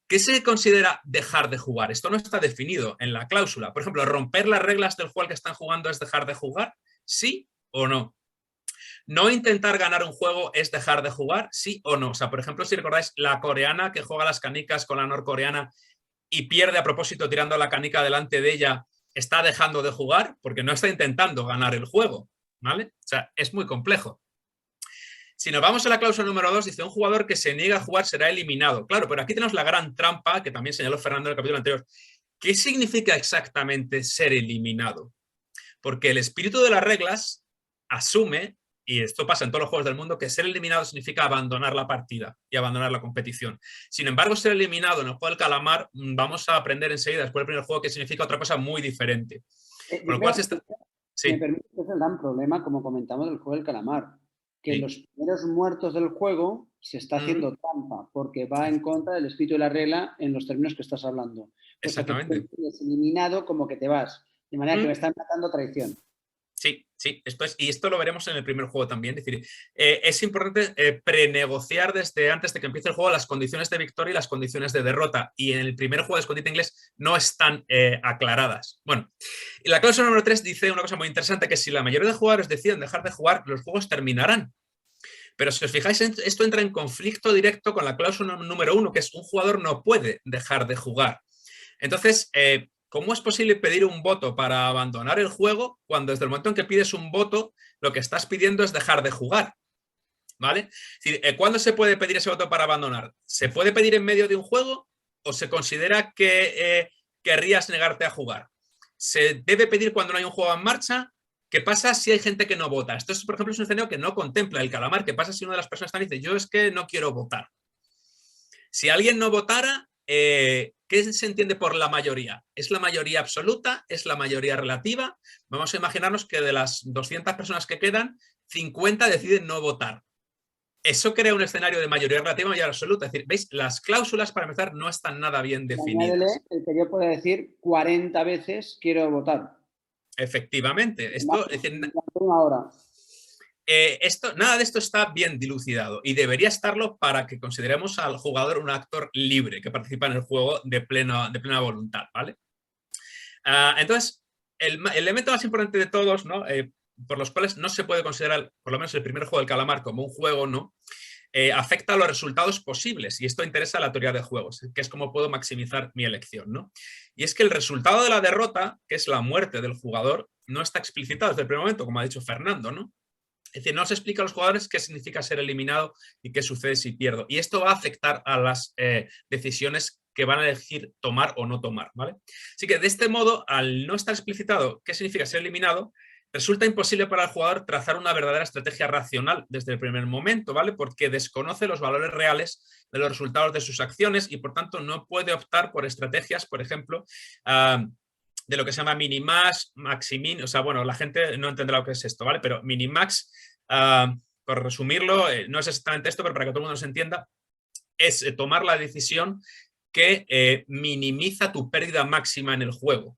¿Qué se considera dejar de jugar? Esto no está definido en la cláusula. Por ejemplo, ¿romper las reglas del juego al que están jugando es dejar de jugar? ¿Sí o no? ¿No intentar ganar un juego es dejar de jugar? ¿Sí o no? O sea, por ejemplo, si recordáis, la coreana que juega las canicas con la norcoreana y pierde a propósito tirando la canica delante de ella, ¿está dejando de jugar? Porque no está intentando ganar el juego, ¿vale? O sea, es muy complejo. Si nos vamos a la cláusula número 2, dice un jugador que se niega a jugar será eliminado. Claro, pero aquí tenemos la gran trampa que también señaló Fernando en el capítulo anterior. ¿Qué significa exactamente ser eliminado? Porque el espíritu de las reglas asume, y esto pasa en todos los juegos del mundo, que ser eliminado significa abandonar la partida y abandonar la competición. Sin embargo, ser eliminado en el juego del calamar, vamos a aprender enseguida, después del primer juego, que significa otra cosa muy diferente. Con lo cual se está... Sí. Me permite que es el gran problema, como comentamos, del juego del calamar, que los primeros muertos del juego se está haciendo trampa, porque va en contra del espíritu de la regla en los términos que estás hablando. Exactamente. Que es eliminado como que te vas, de manera que me están matando traición. Sí, sí, y esto lo veremos en el primer juego también. Es decir, es importante prenegociar desde antes de que empiece el juego las condiciones de victoria y las condiciones de derrota. Y en el primer juego de escondite inglés no están aclaradas. Bueno, y la cláusula número 3 dice una cosa muy interesante, que si la mayoría de jugadores deciden dejar de jugar, los juegos terminarán. Pero si os fijáis, esto entra en conflicto directo con la cláusula número 1, que es un jugador no puede dejar de jugar. Entonces, ¿cómo es posible pedir un voto para abandonar el juego cuando desde el momento en que pides un voto lo que estás pidiendo es dejar de jugar? ¿Vale? Es decir, ¿cuándo se puede pedir ese voto para abandonar? ¿Se puede pedir en medio de un juego o se considera que querrías negarte a jugar? ¿Se debe pedir cuando no hay un juego en marcha? ¿Qué pasa si hay gente que no vota? Esto, por ejemplo, es un escenario que no contempla el calamar. ¿Qué pasa si una de las personas dice, yo es que no quiero votar? Si alguien no votara, ¿qué se entiende por la mayoría? ¿Es la mayoría absoluta? ¿Es la mayoría relativa? Vamos a imaginarnos que de las 200 personas que quedan, 50 deciden no votar. Eso crea un escenario de mayoría relativa y mayoría absoluta. Es decir, ¿veis? Las cláusulas, para empezar, no están nada bien definidas. Añádele el que yo pueda decir 40 veces quiero votar. Efectivamente. Esto, es decir, una hora. Nada de esto está bien dilucidado y debería estarlo para que consideremos al jugador un actor libre que participa en el juego de plena voluntad, ¿vale? Entonces, el elemento más importante de todos, ¿no? Por los cuales no se puede considerar, por lo menos el primer juego del calamar, como un juego, ¿no? Afecta a los resultados posibles, y esto interesa a la teoría de juegos, que es cómo puedo maximizar mi elección, ¿no? Y es que el resultado de la derrota, que es la muerte del jugador, no está explicitado desde el primer momento, como ha dicho Fernando, ¿no? Es decir, no se explica a los jugadores qué significa ser eliminado y qué sucede si pierdo. Y esto va a afectar a las decisiones que van a elegir tomar o no tomar, ¿vale? Así que de este modo, al no estar explicitado qué significa ser eliminado, resulta imposible para el jugador trazar una verdadera estrategia racional desde el primer momento, ¿vale? Porque desconoce los valores reales de los resultados de sus acciones y por tanto no puede optar por estrategias, por ejemplo, de lo que se llama minimax, maximin, o sea, bueno, la gente no entenderá lo que es esto, ¿vale? Pero minimax, por resumirlo, no es exactamente esto, pero para que todo el mundo se entienda, es tomar la decisión que minimiza tu pérdida máxima en el juego,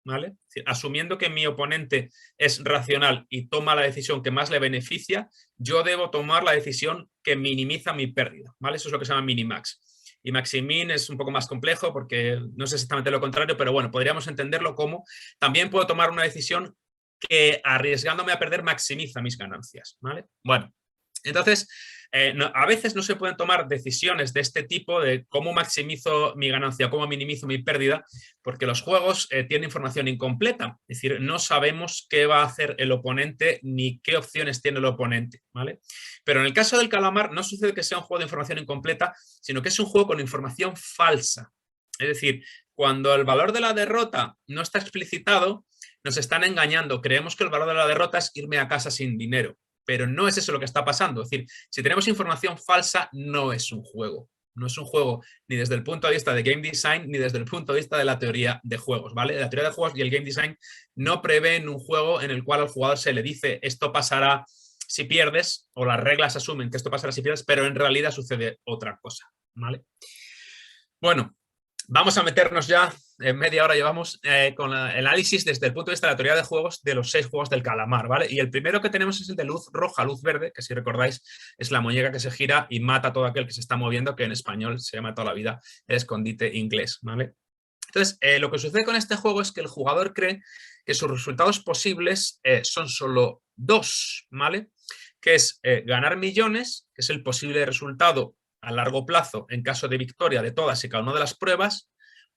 ¿vale? Es decir, asumiendo que mi oponente es racional y toma la decisión que más le beneficia, yo debo tomar la decisión que minimiza mi pérdida, ¿vale? Eso es lo que se llama minimax. Y maximin es un poco más complejo porque no es exactamente lo contrario, pero bueno, podríamos entenderlo como también puedo tomar una decisión que arriesgándome a perder maximiza mis ganancias, ¿vale? Bueno, entonces, a veces no se pueden tomar decisiones de este tipo de cómo maximizo mi ganancia, cómo minimizo mi pérdida, porque los juegos tienen información incompleta, es decir, no sabemos qué va a hacer el oponente ni qué opciones tiene el oponente, ¿vale? Pero en el caso del calamar no sucede que sea un juego de información incompleta, sino que es un juego con información falsa. Es decir, cuando el valor de la derrota no está explicitado, nos están engañando. Creemos que el valor de la derrota es irme a casa sin dinero. Pero no es eso lo que está pasando. Es decir, si tenemos información falsa, no es un juego. No es un juego ni desde el punto de vista de game design, ni desde el punto de vista de la teoría de juegos, ¿vale? La teoría de juegos y el game design no prevén un juego en el cual al jugador se le dice esto pasará si pierdes, o las reglas asumen que esto pasará si pierdes, pero en realidad sucede otra cosa, ¿vale? Bueno, vamos a meternos ya, en media hora llevamos, con el análisis desde el punto de vista de la teoría de juegos de los 6 juegos del calamar, ¿vale? Y el primero que tenemos es el de luz roja, luz verde, que si recordáis es la muñeca que se gira y mata a todo aquel que se está moviendo, que en español se llama toda la vida el escondite inglés, ¿vale? Entonces, lo que sucede con este juego es que el jugador cree que sus resultados posibles son solo 2, ¿vale? Que es ganar millones, que es el posible resultado a largo plazo en caso de victoria de todas y cada una de las pruebas,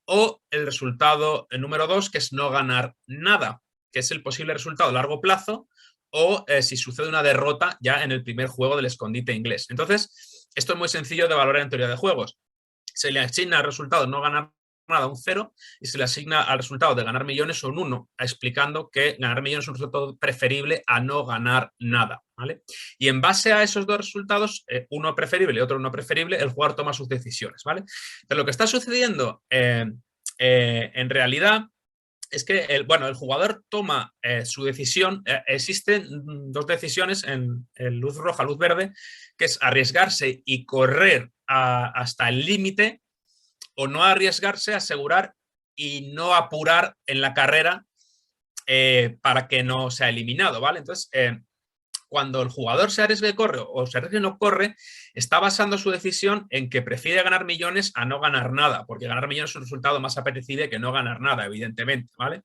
o el resultado número 2, que es no ganar nada, que es el posible resultado a largo plazo, o si sucede una derrota ya en el primer juego del escondite inglés. Entonces, esto es muy sencillo de valorar en teoría de juegos. Se le asigna al resultado de no ganar nada un 0 y se le asigna al resultado de ganar millones un 1, explicando que ganar millones es un resultado preferible a no ganar nada, ¿vale? Y en base a esos dos resultados, uno preferible y otro no preferible, el jugador toma sus decisiones, ¿vale? Pero lo que está sucediendo en realidad es que el jugador toma su decisión. Existen 2 decisiones en luz roja, luz verde, que es arriesgarse y correr hasta el límite, o no arriesgarse, asegurar y no apurar en la carrera para que no sea eliminado, ¿vale? Entonces, cuando el jugador se arriesga y corre o se arriesga y no corre, está basando su decisión en que prefiere ganar millones a no ganar nada, porque ganar millones es un resultado más apetecible que no ganar nada, evidentemente, ¿vale?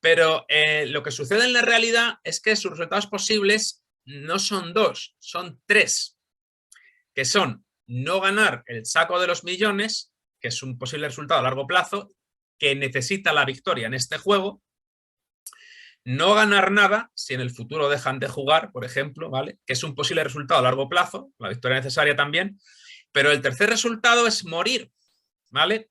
Pero lo que sucede en la realidad es que sus resultados posibles no son 2, son 3, que son no ganar el saco de los millones, que es un posible resultado a largo plazo, que necesita la victoria en este juego, no ganar nada, si en el futuro dejan de jugar, por ejemplo, ¿vale? Que es un posible resultado a largo plazo, la victoria necesaria también, pero el tercer resultado es morir, ¿vale?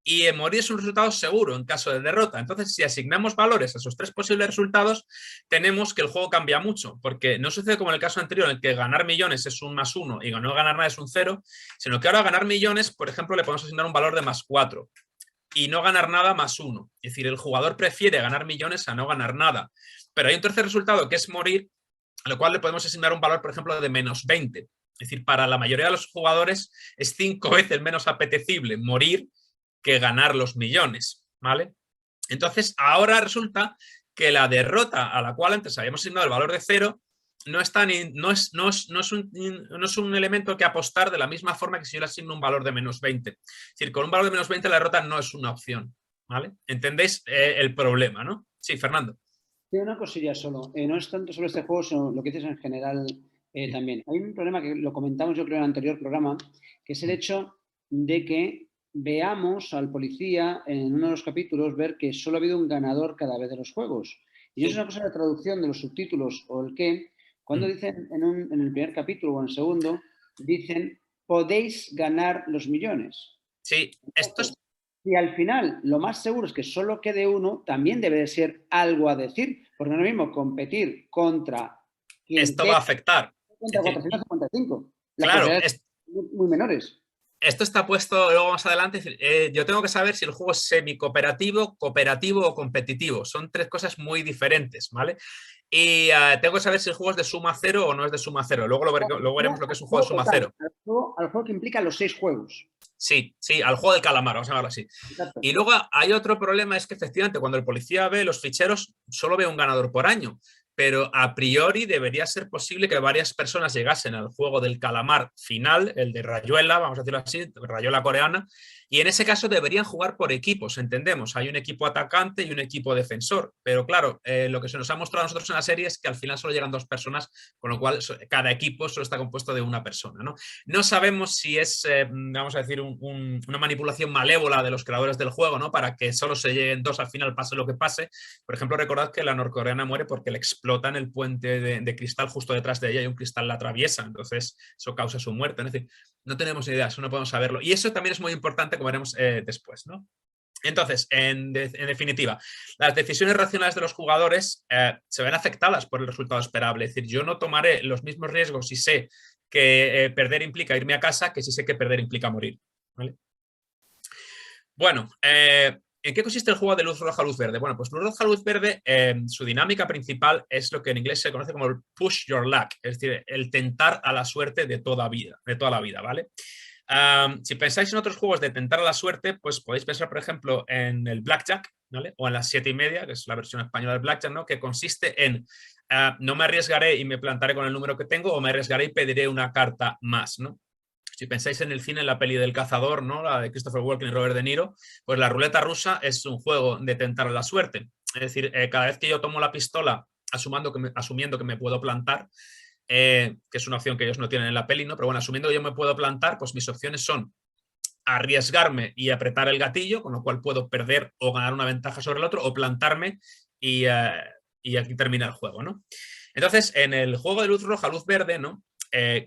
Y morir es un resultado seguro en caso de derrota. Entonces, si asignamos valores a esos 3 posibles resultados, tenemos que el juego cambia mucho, porque no sucede como en el caso anterior, en el que ganar millones es un +1 y no ganar nada es un 0, sino que ahora ganar millones, por ejemplo, le podemos asignar un valor de +4 y no ganar nada +1. Es decir, el jugador prefiere ganar millones a no ganar nada. Pero hay un tercer resultado que es morir, a lo cual le podemos asignar un valor, por ejemplo, de -20. Es decir, para la mayoría de los jugadores es 5 veces menos apetecible morir que ganar los millones, ¿vale? Entonces, ahora resulta que la derrota a la cual antes habíamos asignado el valor de 0 no es un elemento que apostar de la misma forma que si yo le asigno un valor de -20. Es decir, con un valor de -20 la derrota no es una opción, ¿vale? ¿Entendéis el problema, no? Sí, Fernando. Sí, una cosilla solo. No es tanto sobre este juego, sino lo que dices en general también. Hay un problema que lo comentamos yo creo en el anterior programa, que es el hecho de que veamos al policía en uno de los capítulos ver que solo ha habido un ganador cada vez de los juegos. Y no es una cosa de traducción de los subtítulos o el qué. Cuando dicen en el primer capítulo o en el segundo, dicen podéis ganar los millones. Sí, esto es... Y al final lo más seguro es que solo quede uno, también debe de ser algo a decir, porque no es lo mismo competir contra quien esto va a afectar. contra 455. Las Claro, posibilidades son muy menores. Esto está puesto luego más adelante. Yo tengo que saber si el juego es semi-cooperativo, cooperativo o competitivo. Son tres cosas muy diferentes, ¿vale? Y tengo que saber si el juego es de suma cero o no es de suma cero. Luego veremos lo que es un juego de suma cero. Al juego que implica los 6 juegos. Sí, sí, al juego del calamar, vamos a llamarlo así. Exacto. Y luego hay otro problema, es que efectivamente cuando el policía ve los ficheros, solo ve un ganador por año. Pero a priori debería ser posible que varias personas llegasen al juego del calamar final, el de Rayuela, vamos a decirlo así, Rayuela coreana, y en ese caso deberían jugar por equipos, entendemos. Hay un equipo atacante y un equipo defensor, pero claro, lo que se nos ha mostrado a nosotros en la serie es que al final solo llegan 2 personas, con lo cual cada equipo solo está compuesto de una persona, ¿no? No sabemos si es, vamos a decir, una manipulación malévola de los creadores del juego, ¿no? Para que solo se lleguen 2 al final, pase lo que pase. Por ejemplo, recordad que la norcoreana muere porque le explotan el puente de cristal justo detrás de ella y un cristal la atraviesa, entonces eso causa su muerte. Es decir, no tenemos idea, eso no podemos saberlo. Y eso también es muy importante, como veremos después, ¿no? Entonces, en definitiva, las decisiones racionales de los jugadores se ven afectadas por el resultado esperable. Es decir, yo no tomaré los mismos riesgos si sé que perder implica irme a casa que si sé que perder implica morir, ¿vale? Bueno, ¿en qué consiste el juego de luz roja, luz verde? Bueno, pues luz roja, luz verde, su dinámica principal es lo que en inglés se conoce como el push your luck, es decir, el tentar a la suerte de toda la vida, ¿vale? Si pensáis en otros juegos de tentar a la suerte, pues podéis pensar, por ejemplo, en el Blackjack, ¿vale? O en las 7 y media, que es la versión española del Blackjack, ¿no? Que consiste en no me arriesgaré y me plantaré con el número que tengo, o me arriesgaré y pediré una carta más, ¿no? Si pensáis en el cine, en la peli del cazador, ¿no? La de Christopher Walken y Robert De Niro, pues la ruleta rusa es un juego de tentar a la suerte. Es decir, cada vez que yo tomo la pistola, asumiendo que me puedo plantar, que es una opción que ellos no tienen en la peli, ¿no? Pero bueno, asumiendo que yo me puedo plantar, pues mis opciones son arriesgarme y apretar el gatillo, con lo cual puedo perder o ganar una ventaja sobre el otro, o plantarme y aquí termina el juego, ¿no? Entonces, en el juego de luz roja, luz verde, ¿no?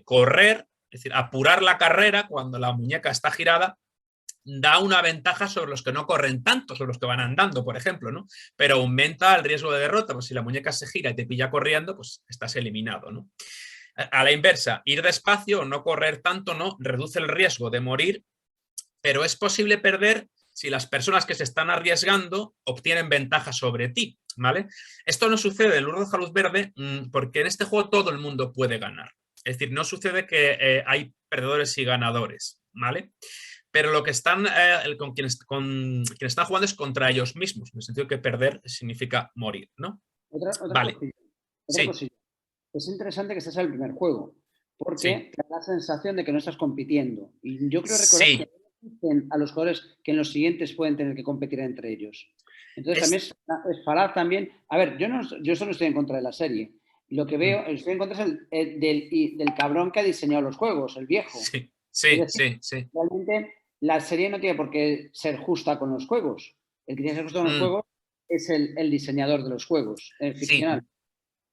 Correr, es decir, apurar la carrera cuando la muñeca está girada, da una ventaja sobre los que no corren tanto, sobre los que van andando, por ejemplo, ¿no? Pero aumenta el riesgo de derrota, pues si la muñeca se gira y te pilla corriendo, pues estás eliminado, ¿no? A la inversa, ir despacio o no correr tanto, ¿no? Reduce el riesgo de morir, pero es posible perder si las personas que se están arriesgando obtienen ventaja sobre ti, ¿vale? Esto no sucede en luz roja, luz verde, porque en este juego todo el mundo puede ganar. Es decir, no sucede que hay perdedores y ganadores, ¿vale? Pero lo que están, con quienes están jugando es contra ellos mismos, en el sentido que perder significa morir, ¿no? Otra Vale. cosilla. Sí. Cosilla. Es interesante que estés en el primer juego, porque Sí. te da la sensación de que no estás compitiendo. Y yo creo recordar que dicen a los jugadores que en los siguientes pueden tener que competir entre ellos. Entonces también es falaz también. A ver, yo solo estoy en contra de la serie. Lo que veo, estoy en contra del cabrón que ha diseñado los juegos, el viejo. Sí. Realmente la serie no tiene por qué ser justa con los juegos. El que tiene que ser justo con los juegos es el diseñador de los juegos, el ficcional. Sí.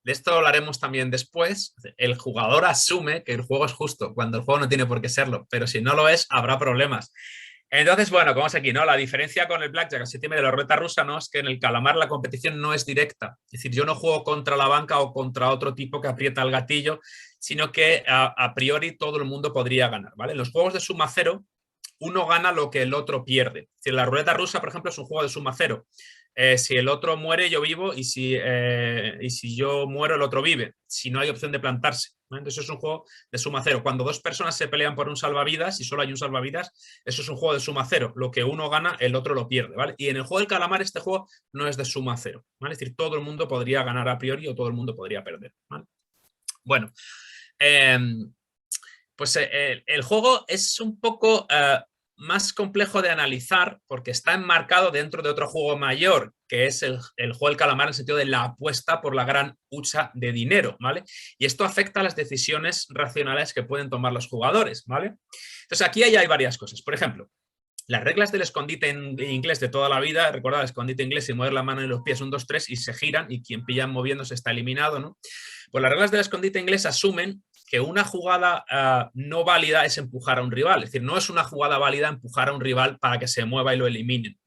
De esto hablaremos también después. El jugador asume que el juego es justo, cuando el juego no tiene por qué serlo, pero si no lo es, habrá problemas. Entonces, bueno, como es aquí, ¿no? La diferencia con el Blackjack, el sistema de la ruleta rusa, ¿no? Es que en el calamar la competición no es directa. Es decir, yo no juego contra la banca o contra otro tipo que aprieta el gatillo, sino que a priori todo el mundo podría ganar, ¿vale? En los juegos de suma cero, uno gana lo que el otro pierde. Es decir, la ruleta rusa, por ejemplo, es un juego de suma cero. Si el otro muere, yo vivo, y si yo muero, el otro vive, si no hay opción de plantarse, ¿no? Entonces es un juego de suma cero. Cuando 2 personas se pelean por un salvavidas y solo hay un salvavidas, eso es un juego de suma cero. Lo que uno gana, el otro lo pierde, ¿vale? Y en el juego del calamar este juego no es de suma cero, ¿vale? Es decir, todo el mundo podría ganar a priori o todo el mundo podría perder, ¿vale? Bueno, pues el juego es un poco más complejo de analizar porque está enmarcado dentro de otro juego mayor, que es el juego del calamar en el sentido de la apuesta por la gran hucha de dinero, ¿vale? Y esto afecta a las decisiones racionales que pueden tomar los jugadores, ¿vale? Entonces aquí hay varias cosas. Por ejemplo, las reglas del escondite en inglés de toda la vida, recordad, el escondite inglés y mover la mano y los pies 1, 2, 3 y se giran y quien pilla moviéndose está eliminado, ¿no? Pues las reglas del escondite inglés asumen que una jugada no válida es empujar a un rival. Es decir, no es una jugada válida empujar a un rival para que se mueva y lo eliminen.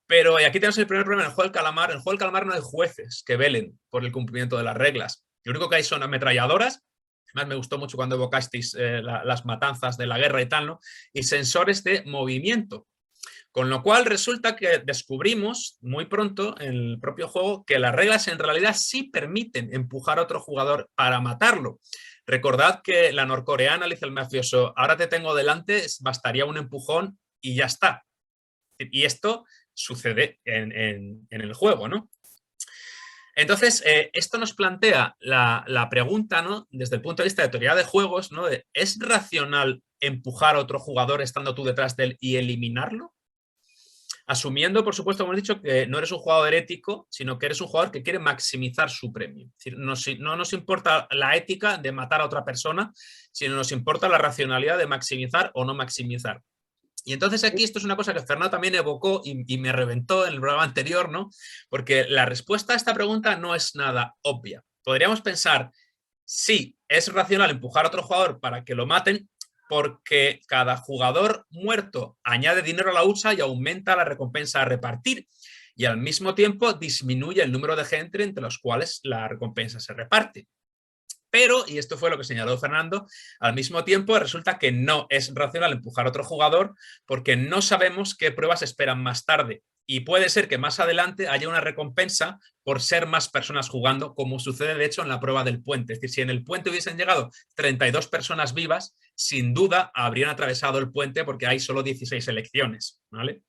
Pero y aquí tenemos el primer problema en el juego del calamar. En el juego del calamar no hay jueces que velen por el cumplimiento de las reglas. Lo único que hay son ametralladoras Además, me gustó mucho cuando evocasteis las matanzas de la guerra y tal, ¿no? Y sensores de movimiento. Con lo cual resulta que descubrimos muy pronto en el propio juego que las reglas en realidad sí permiten empujar a otro jugador para matarlo. Recordad que la norcoreana le dice al mafioso, ahora te tengo delante, bastaría un empujón y ya está. Y esto sucede en el juego, ¿no? Entonces, esto nos plantea la pregunta, ¿no? Desde el punto de vista de teoría de juegos, ¿no? ¿Es racional empujar a otro jugador estando tú detrás de él y eliminarlo? Asumiendo, por supuesto, como he dicho, que no eres un jugador ético, sino que eres un jugador que quiere maximizar su premio. Es decir, no nos importa la ética de matar a otra persona, sino nos importa la racionalidad de maximizar o no maximizar. Y entonces aquí esto es una cosa que Fernando también evocó y me reventó en el programa anterior, ¿no? Porque la respuesta a esta pregunta no es nada obvia. Podríamos pensar, sí, es racional empujar a otro jugador para que lo maten, porque cada jugador muerto añade dinero a la hucha y aumenta la recompensa a repartir y al mismo tiempo disminuye el número de gente entre los cuales la recompensa se reparte. Pero, y esto fue lo que señaló Fernando, al mismo tiempo resulta que no es racional empujar a otro jugador porque no sabemos qué pruebas esperan más tarde. Y puede ser que más adelante haya una recompensa por ser más personas jugando, como sucede de hecho en la prueba del puente. Es decir, si en el puente hubiesen llegado 32 personas vivas, sin duda habrían atravesado el puente porque hay solo 16 elecciones, ¿vale?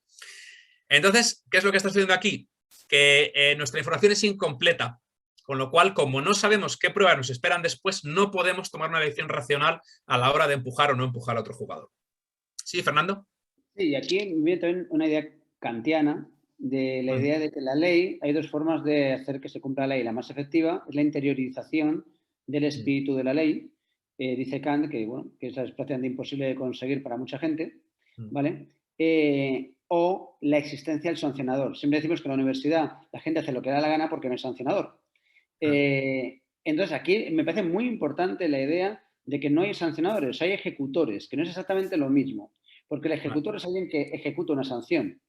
Entonces, ¿qué es lo que está sucediendo aquí? Que nuestra información es incompleta, con lo cual, como no sabemos qué pruebas nos esperan después, no podemos tomar una decisión racional a la hora de empujar o no empujar a otro jugador. ¿Sí, Fernando? Sí, y aquí me viene también una idea kantiana de la idea de que la ley, hay dos formas de hacer que se cumpla la ley. La más efectiva es la interiorización del espíritu de la ley. Dice Kant que, bueno, que es prácticamente imposible de conseguir para mucha gente, ¿vale? O la existencia del sancionador. Siempre decimos que en la universidad la gente hace lo que da la gana porque no es sancionador. Entonces aquí me parece muy importante la idea de que no hay sancionadores, hay ejecutores, que no es exactamente lo mismo. Porque el ejecutor es alguien que ejecuta una sanción,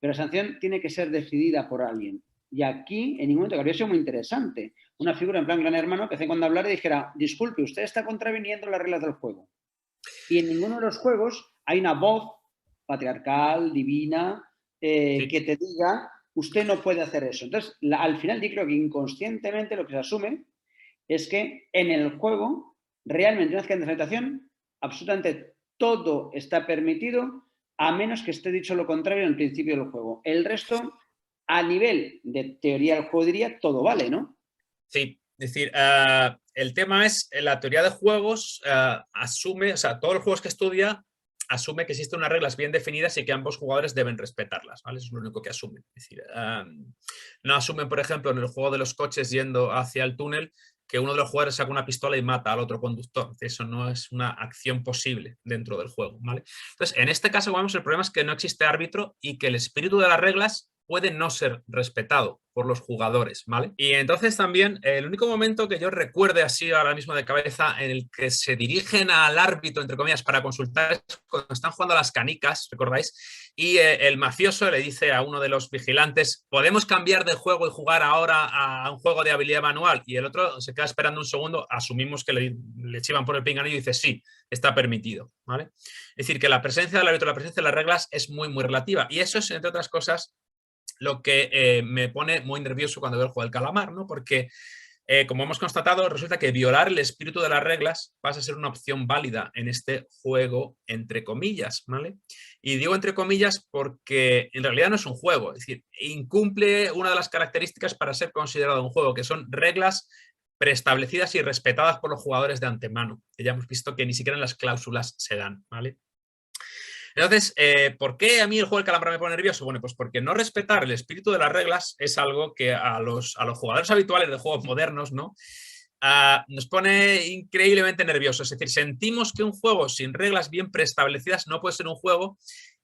pero la sanción tiene que ser decidida por alguien. Y aquí, en ningún momento, que habría sido muy interesante, una figura en plan gran hermano que hace cuando hablara y dijera, disculpe, usted está contraviniendo las reglas del juego. Y en ninguno de los juegos hay una voz patriarcal, divina, que te diga, usted no puede hacer eso. Entonces, al final yo creo que inconscientemente lo que se asume es que en el juego, realmente, una vez que entra en la habitación, absolutamente todo está permitido, a menos que esté dicho lo contrario en el principio del juego. El resto, a nivel de teoría del juego, diría, todo vale, ¿no? Sí, es decir, el tema es, la teoría de juegos asume, o sea, todos los juegos que estudia asume que existen unas reglas bien definidas y que ambos jugadores deben respetarlas, ¿vale? Eso es lo único que asumen. Es decir, no asumen, por ejemplo, en el juego de los coches yendo hacia el túnel, que uno de los jugadores saca una pistola y mata al otro conductor. Eso no es una acción posible dentro del juego, ¿vale? Entonces, en este caso, vamos, el problema es que no existe árbitro y que el espíritu de las reglas puede no ser respetado por los jugadores, ¿vale? Y entonces también el único momento que yo recuerde así ahora mismo de cabeza en el que se dirigen al árbitro, entre comillas, para consultar es cuando están jugando a las canicas, ¿recordáis? Y el mafioso le dice a uno de los vigilantes, ¿podemos cambiar de juego y jugar ahora a un juego de habilidad manual? Y el otro se queda esperando un segundo, asumimos que le chivan por el pinganillo y dice, sí, está permitido, ¿vale? Es decir, que la presencia del árbitro, la presencia de las reglas es muy, muy relativa. Y eso es, entre otras cosas, lo que me pone muy nervioso cuando veo el juego del calamar, ¿no? Porque, como hemos constatado, resulta que violar el espíritu de las reglas pasa a ser una opción válida en este juego, entre comillas, ¿vale? Y digo entre comillas porque en realidad no es un juego, es decir, incumple una de las características para ser considerado un juego, que son reglas preestablecidas y respetadas por los jugadores de antemano, que ya hemos visto que ni siquiera en las cláusulas se dan, ¿vale? Entonces, ¿por qué a mí el juego del calamar me pone nervioso? Bueno, pues porque no respetar el espíritu de las reglas es algo que a los jugadores habituales de juegos modernos, ¿no? Nos pone increíblemente nerviosos. Es decir, sentimos que un juego sin reglas bien preestablecidas no puede ser un juego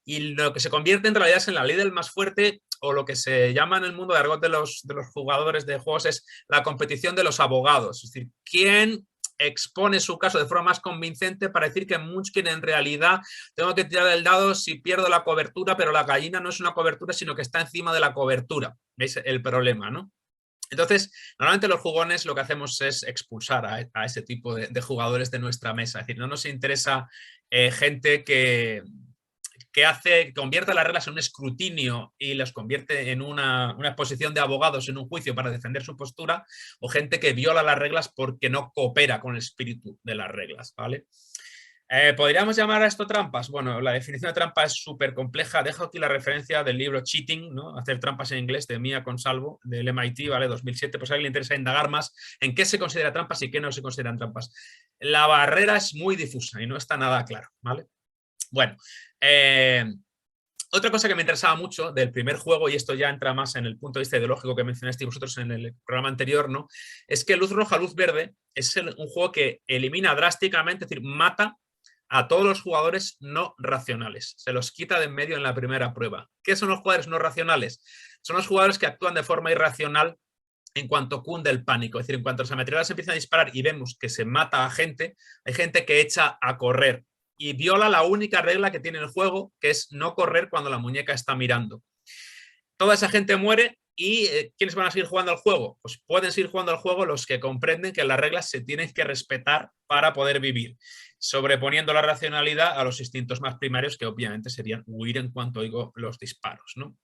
y lo que se convierte en realidad es en la ley del más fuerte o lo que se llama en el mundo de argot de los jugadores de juegos es la competición de los abogados. Es decir, ¿quién expone su caso de forma más convincente para decir que Munchkin en realidad tengo que tirar el dado si pierdo la cobertura, pero la gallina no es una cobertura, sino que está encima de la cobertura? ¿Veis el problema, no? Entonces, normalmente los jugones lo que hacemos es expulsar a ese tipo de jugadores de nuestra mesa. Es decir, no nos interesa gente que convierte las reglas en un escrutinio y las convierte en una exposición de abogados en un juicio para defender su postura, o gente que viola las reglas porque no coopera con el espíritu de las reglas, ¿vale? ¿Podríamos llamar a esto trampas? Bueno, la definición de trampa es súper compleja. Dejo aquí la referencia del libro Cheating, ¿no? Hacer trampas en inglés, de Mia Consalvo, del MIT, ¿vale? 2007, pues a alguien le interesa indagar más en qué se considera trampas y qué no se consideran trampas. La barrera es muy difusa y no está nada claro, ¿vale? Bueno, otra cosa que me interesaba mucho del primer juego, y esto ya entra más en el punto de vista ideológico que mencionasteis vosotros en el programa anterior, ¿no? Es que Luz Roja, Luz Verde es un juego que elimina drásticamente, es decir, mata a todos los jugadores no racionales. Se los quita de en medio en la primera prueba. ¿Qué son los jugadores no racionales? Son los jugadores que actúan de forma irracional en cuanto cunde el pánico. Es decir, en cuanto las ametralladoras empiezan a disparar y vemos que se mata a gente, hay gente que echa a correr y viola la única regla que tiene el juego, que es no correr cuando la muñeca está mirando. Toda esa gente muere y ¿quiénes van a seguir jugando al juego? Pues pueden seguir jugando al juego los que comprenden que las reglas se tienen que respetar para poder vivir, sobreponiendo la racionalidad a los instintos más primarios, que obviamente serían huir en cuanto oigo los disparos, ¿no?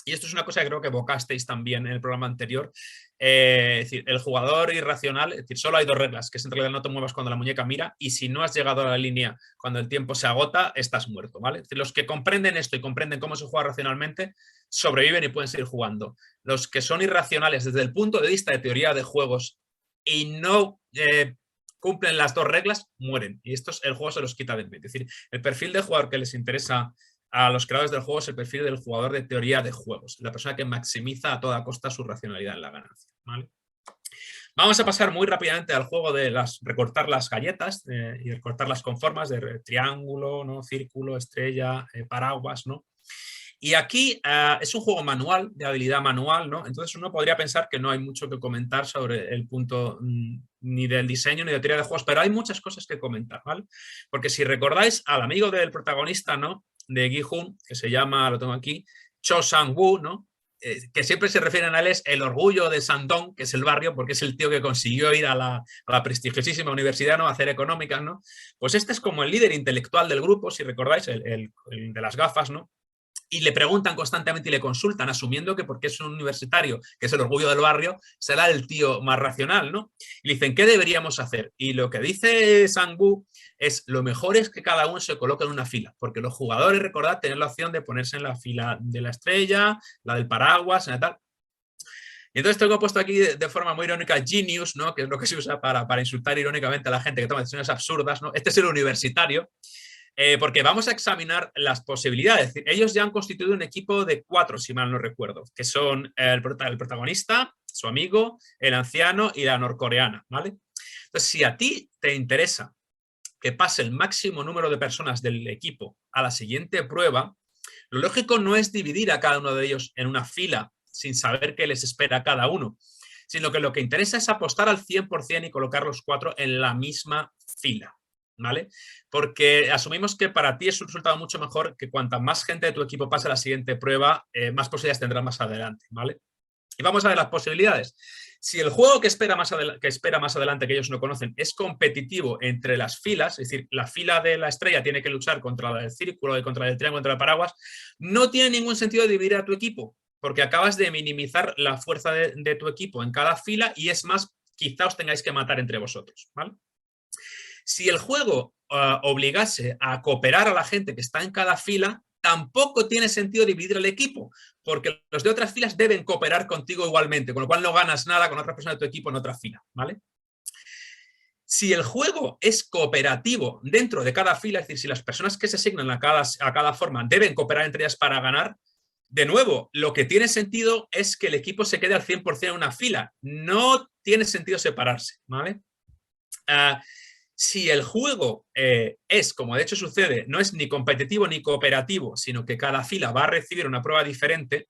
Y esto es una cosa que creo que evocasteis también en el programa anterior. Es decir, el jugador irracional, es decir, solo hay dos reglas, que es en realidad no te muevas cuando la muñeca mira, y si no has llegado a la línea cuando el tiempo se agota, estás muerto, ¿vale? Es decir, los que comprenden esto y comprenden cómo se juega racionalmente, sobreviven y pueden seguir jugando. Los que son irracionales desde el punto de vista de teoría de juegos y no cumplen las dos reglas, mueren. Y estos el juego se los quita de en medio. Es decir, el perfil de jugador que les interesa a los creadores del juego es el perfil del jugador de teoría de juegos, la persona que maximiza a toda costa su racionalidad en la ganancia, ¿vale? Vamos a pasar muy rápidamente al juego de recortar las galletas y recortarlas con formas de triángulo, ¿no? Círculo, estrella, paraguas, ¿no? Y aquí es un juego manual, de habilidad manual, ¿no? Entonces uno podría pensar que no hay mucho que comentar sobre el punto ni del diseño ni de teoría de juegos, pero hay muchas cosas que comentar, ¿vale? Porque si recordáis al amigo del protagonista, ¿no? De Gi-hun, que se llama, lo tengo aquí, Cho Sang-woo, ¿no? Que siempre se refieren a él es el orgullo de Shandong, que es el barrio, porque es el tío que consiguió ir a la prestigiosísima universidad, ¿no? A hacer económicas, ¿no? Pues este es como el líder intelectual del grupo, si recordáis, el de las gafas, ¿no? Y le preguntan constantemente y le consultan, asumiendo que porque es un universitario, que es el orgullo del barrio, será el tío más racional, ¿no? Y le dicen, ¿qué deberíamos hacer? Y lo que dice Sang-woo es, lo mejor es que cada uno se coloque en una fila, porque los jugadores, recordad, tienen la opción de ponerse en la fila de la estrella, la del paraguas, en la tal. Y entonces tengo puesto aquí de forma muy irónica Genius, ¿no? Que es lo que se usa para insultar irónicamente a la gente que toma decisiones absurdas, ¿no? Este es el universitario. Porque vamos a examinar las posibilidades. Es decir, ellos ya han constituido un equipo de 4, si mal no recuerdo, que son el protagonista, su amigo, el anciano y la norcoreana, ¿vale? Entonces, si a ti te interesa que pase el máximo número de personas del equipo a la siguiente prueba, lo lógico no es dividir a cada uno de ellos en una fila sin saber qué les espera a cada uno, sino que lo que interesa es apostar al 100% y colocar los 4 en la misma fila, ¿vale? Porque asumimos que para ti es un resultado mucho mejor, que cuanta más gente de tu equipo pase a la siguiente prueba, más posibilidades tendrás más adelante, ¿vale? Y vamos a ver las posibilidades. Si el juego que espera más adelante, que ellos no conocen, es competitivo entre las filas, es decir, la fila de la estrella tiene que luchar contra el círculo, contra el triángulo, contra el paraguas, no tiene ningún sentido dividir a tu equipo, porque acabas de minimizar la fuerza de tu equipo en cada fila y es más, quizá os tengáis que matar entre vosotros, ¿vale? Si el juego obligase a cooperar a la gente que está en cada fila, tampoco tiene sentido dividir el equipo, porque los de otras filas deben cooperar contigo igualmente, con lo cual no ganas nada con otra persona de tu equipo en otra fila, ¿vale? Si el juego es cooperativo dentro de cada fila, es decir, si las personas que se asignan a cada forma deben cooperar entre ellas para ganar, de nuevo, lo que tiene sentido es que el equipo se quede al 100% en una fila. No tiene sentido separarse, ¿vale? Si el juego es, como de hecho sucede, no es ni competitivo ni cooperativo, sino que cada fila va a recibir una prueba diferente,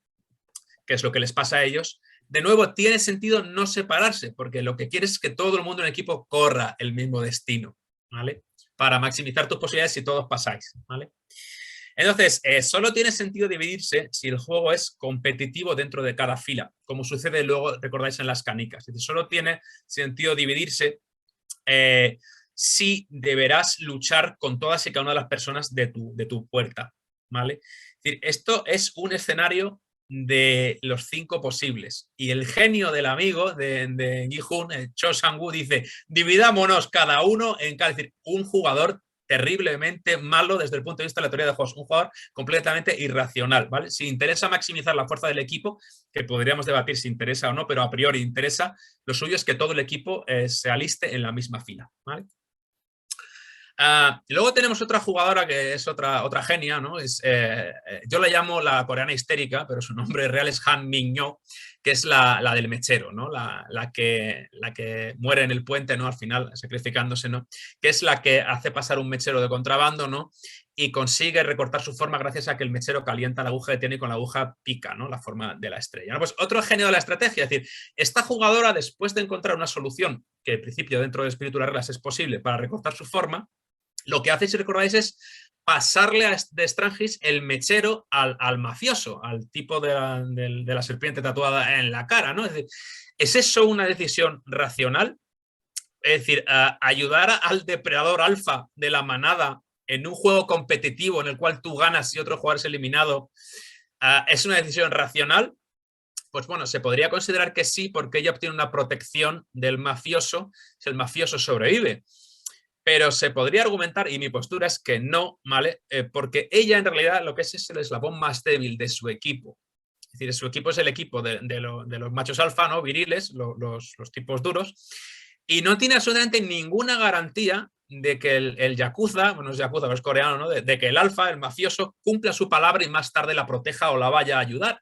que es lo que les pasa a ellos, de nuevo tiene sentido no separarse, porque lo que quieres es que todo el mundo en el equipo corra el mismo destino, ¿vale? Para maximizar tus posibilidades si todos pasáis, ¿vale? Entonces, solo tiene sentido dividirse si el juego es competitivo dentro de cada fila, como sucede luego, recordáis, en las canicas. Es decir, solo tiene sentido dividirse si deberás luchar con todas y cada una de las personas de tu puerta, ¿vale? Es decir, esto es un escenario de los 5 posibles. Y el genio del amigo de Gi-hun, Cho Sang-woo, dice, dividámonos cada uno en cada... Es decir, un jugador terriblemente malo desde el punto de vista de la teoría de juegos, un jugador completamente irracional, ¿vale? Si interesa maximizar la fuerza del equipo, que podríamos debatir si interesa o no, pero a priori interesa, lo suyo es que todo el equipo se aliste en la misma fila, ¿vale? Luego tenemos otra jugadora que es otra genia, ¿no? Yo la llamo la coreana histérica, pero su nombre real es Han Min-yo, que es la del mechero, ¿no? La que muere en el puente, ¿no? Al final, sacrificándose, ¿no? Que es la que hace pasar un mechero de contrabando, ¿no? Y consigue recortar su forma gracias a que el mechero calienta la aguja que tiene y con la aguja pica, ¿no? La forma de la estrella, ¿no? Pues otro genio de la estrategia, es decir, esta jugadora, después de encontrar una solución que en principio dentro del espíritu de las reglas es posible para recortar su forma, lo que hace, si recordáis, es pasarle de Strangis el mechero al mafioso, al tipo de la serpiente tatuada en la cara, ¿no? Es decir, ¿es eso una decisión racional? Es decir, ayudar al depredador alfa de la manada en un juego competitivo en el cual tú ganas y otro jugador es eliminado, ¿es una decisión racional? Pues bueno, se podría considerar que sí, porque ella obtiene una protección del mafioso si el mafioso sobrevive. Pero se podría argumentar, y mi postura es que no, ¿vale? Porque ella en realidad lo que es el eslabón más débil de su equipo. Es decir, su equipo es el equipo de los machos alfa, ¿no? Viriles, los tipos duros, y no tiene absolutamente ninguna garantía de que el yakuza, bueno, es yakuza, pero es coreano, ¿no? De que el alfa, el mafioso, cumpla su palabra y más tarde la proteja o la vaya a ayudar.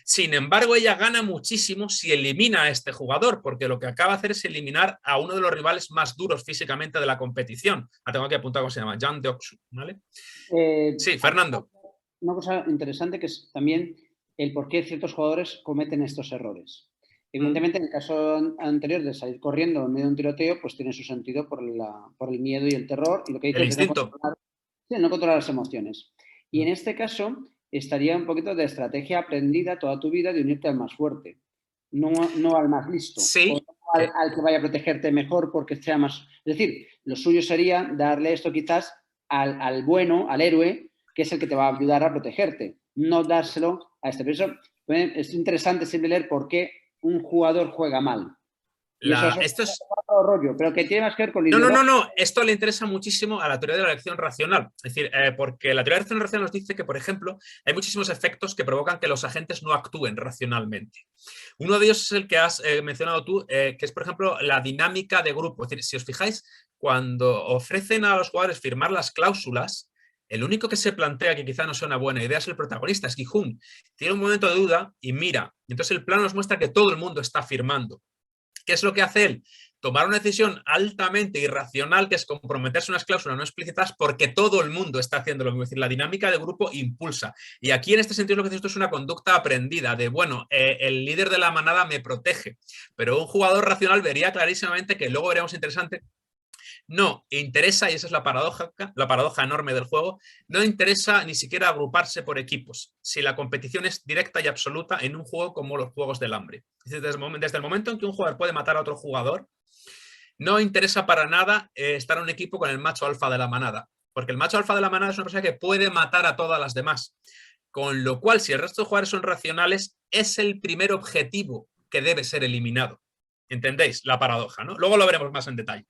Sin embargo, ella gana muchísimo si elimina a este jugador, porque lo que acaba de hacer es eliminar a uno de los rivales más duros físicamente de la competición. Tengo aquí apuntado cómo se llama, Jang Deok-soo, ¿vale? Sí, Fernando. Una cosa interesante que es también el por qué ciertos jugadores cometen estos errores. Evidentemente, en el caso anterior de salir corriendo en medio de un tiroteo, pues tiene su sentido por el miedo y el terror y lo que dices El instinto. no controlar las emociones. Y en este caso estaría un poquito de estrategia aprendida toda tu vida de unirte al más fuerte, no al más listo. Sí. O no al que vaya a protegerte mejor porque sea más... Es decir, lo suyo sería darle esto quizás al bueno, al héroe, que es el que te va a ayudar a protegerte, no dárselo a este. Pero eso es interesante siempre leer por qué un jugador juega mal. Esto es otro rollo, pero que tiene más que ver con No. Esto le interesa muchísimo a la teoría de la elección racional. Es decir, porque la teoría de la elección racional nos dice que, por ejemplo, hay muchísimos efectos que provocan que los agentes no actúen racionalmente. Uno de ellos es el que has mencionado tú, que es, por ejemplo, la dinámica de grupo. Es decir, si os fijáis, cuando ofrecen a los jugadores firmar las cláusulas, el único que se plantea que quizá no sea una buena idea es el protagonista, es Gi-hun. Tiene un momento de duda y mira. Y entonces el plano nos muestra que todo el mundo está firmando. ¿Qué es lo que hace él? Tomar una decisión altamente irracional, que es comprometerse unas cláusulas no explícitas porque todo el mundo está haciendo lo mismo. Es decir, la dinámica de grupo impulsa. Y aquí en este sentido lo que dice esto es una conducta aprendida de, bueno, el líder de la manada me protege, pero un jugador racional vería clarísimamente, que luego veremos interesante, no interesa, y esa es la paradoja enorme del juego, no interesa ni siquiera agruparse por equipos, si la competición es directa y absoluta en un juego como los Juegos del Hambre. Desde el momento en que un jugador puede matar a otro jugador, no interesa para nada estar en un equipo con el macho alfa de la manada, porque el macho alfa de la manada es una persona que puede matar a todas las demás, con lo cual, si el resto de jugadores son racionales, es el primer objetivo que debe ser eliminado. ¿Entendéis la paradoja, no? Luego lo veremos más en detalle.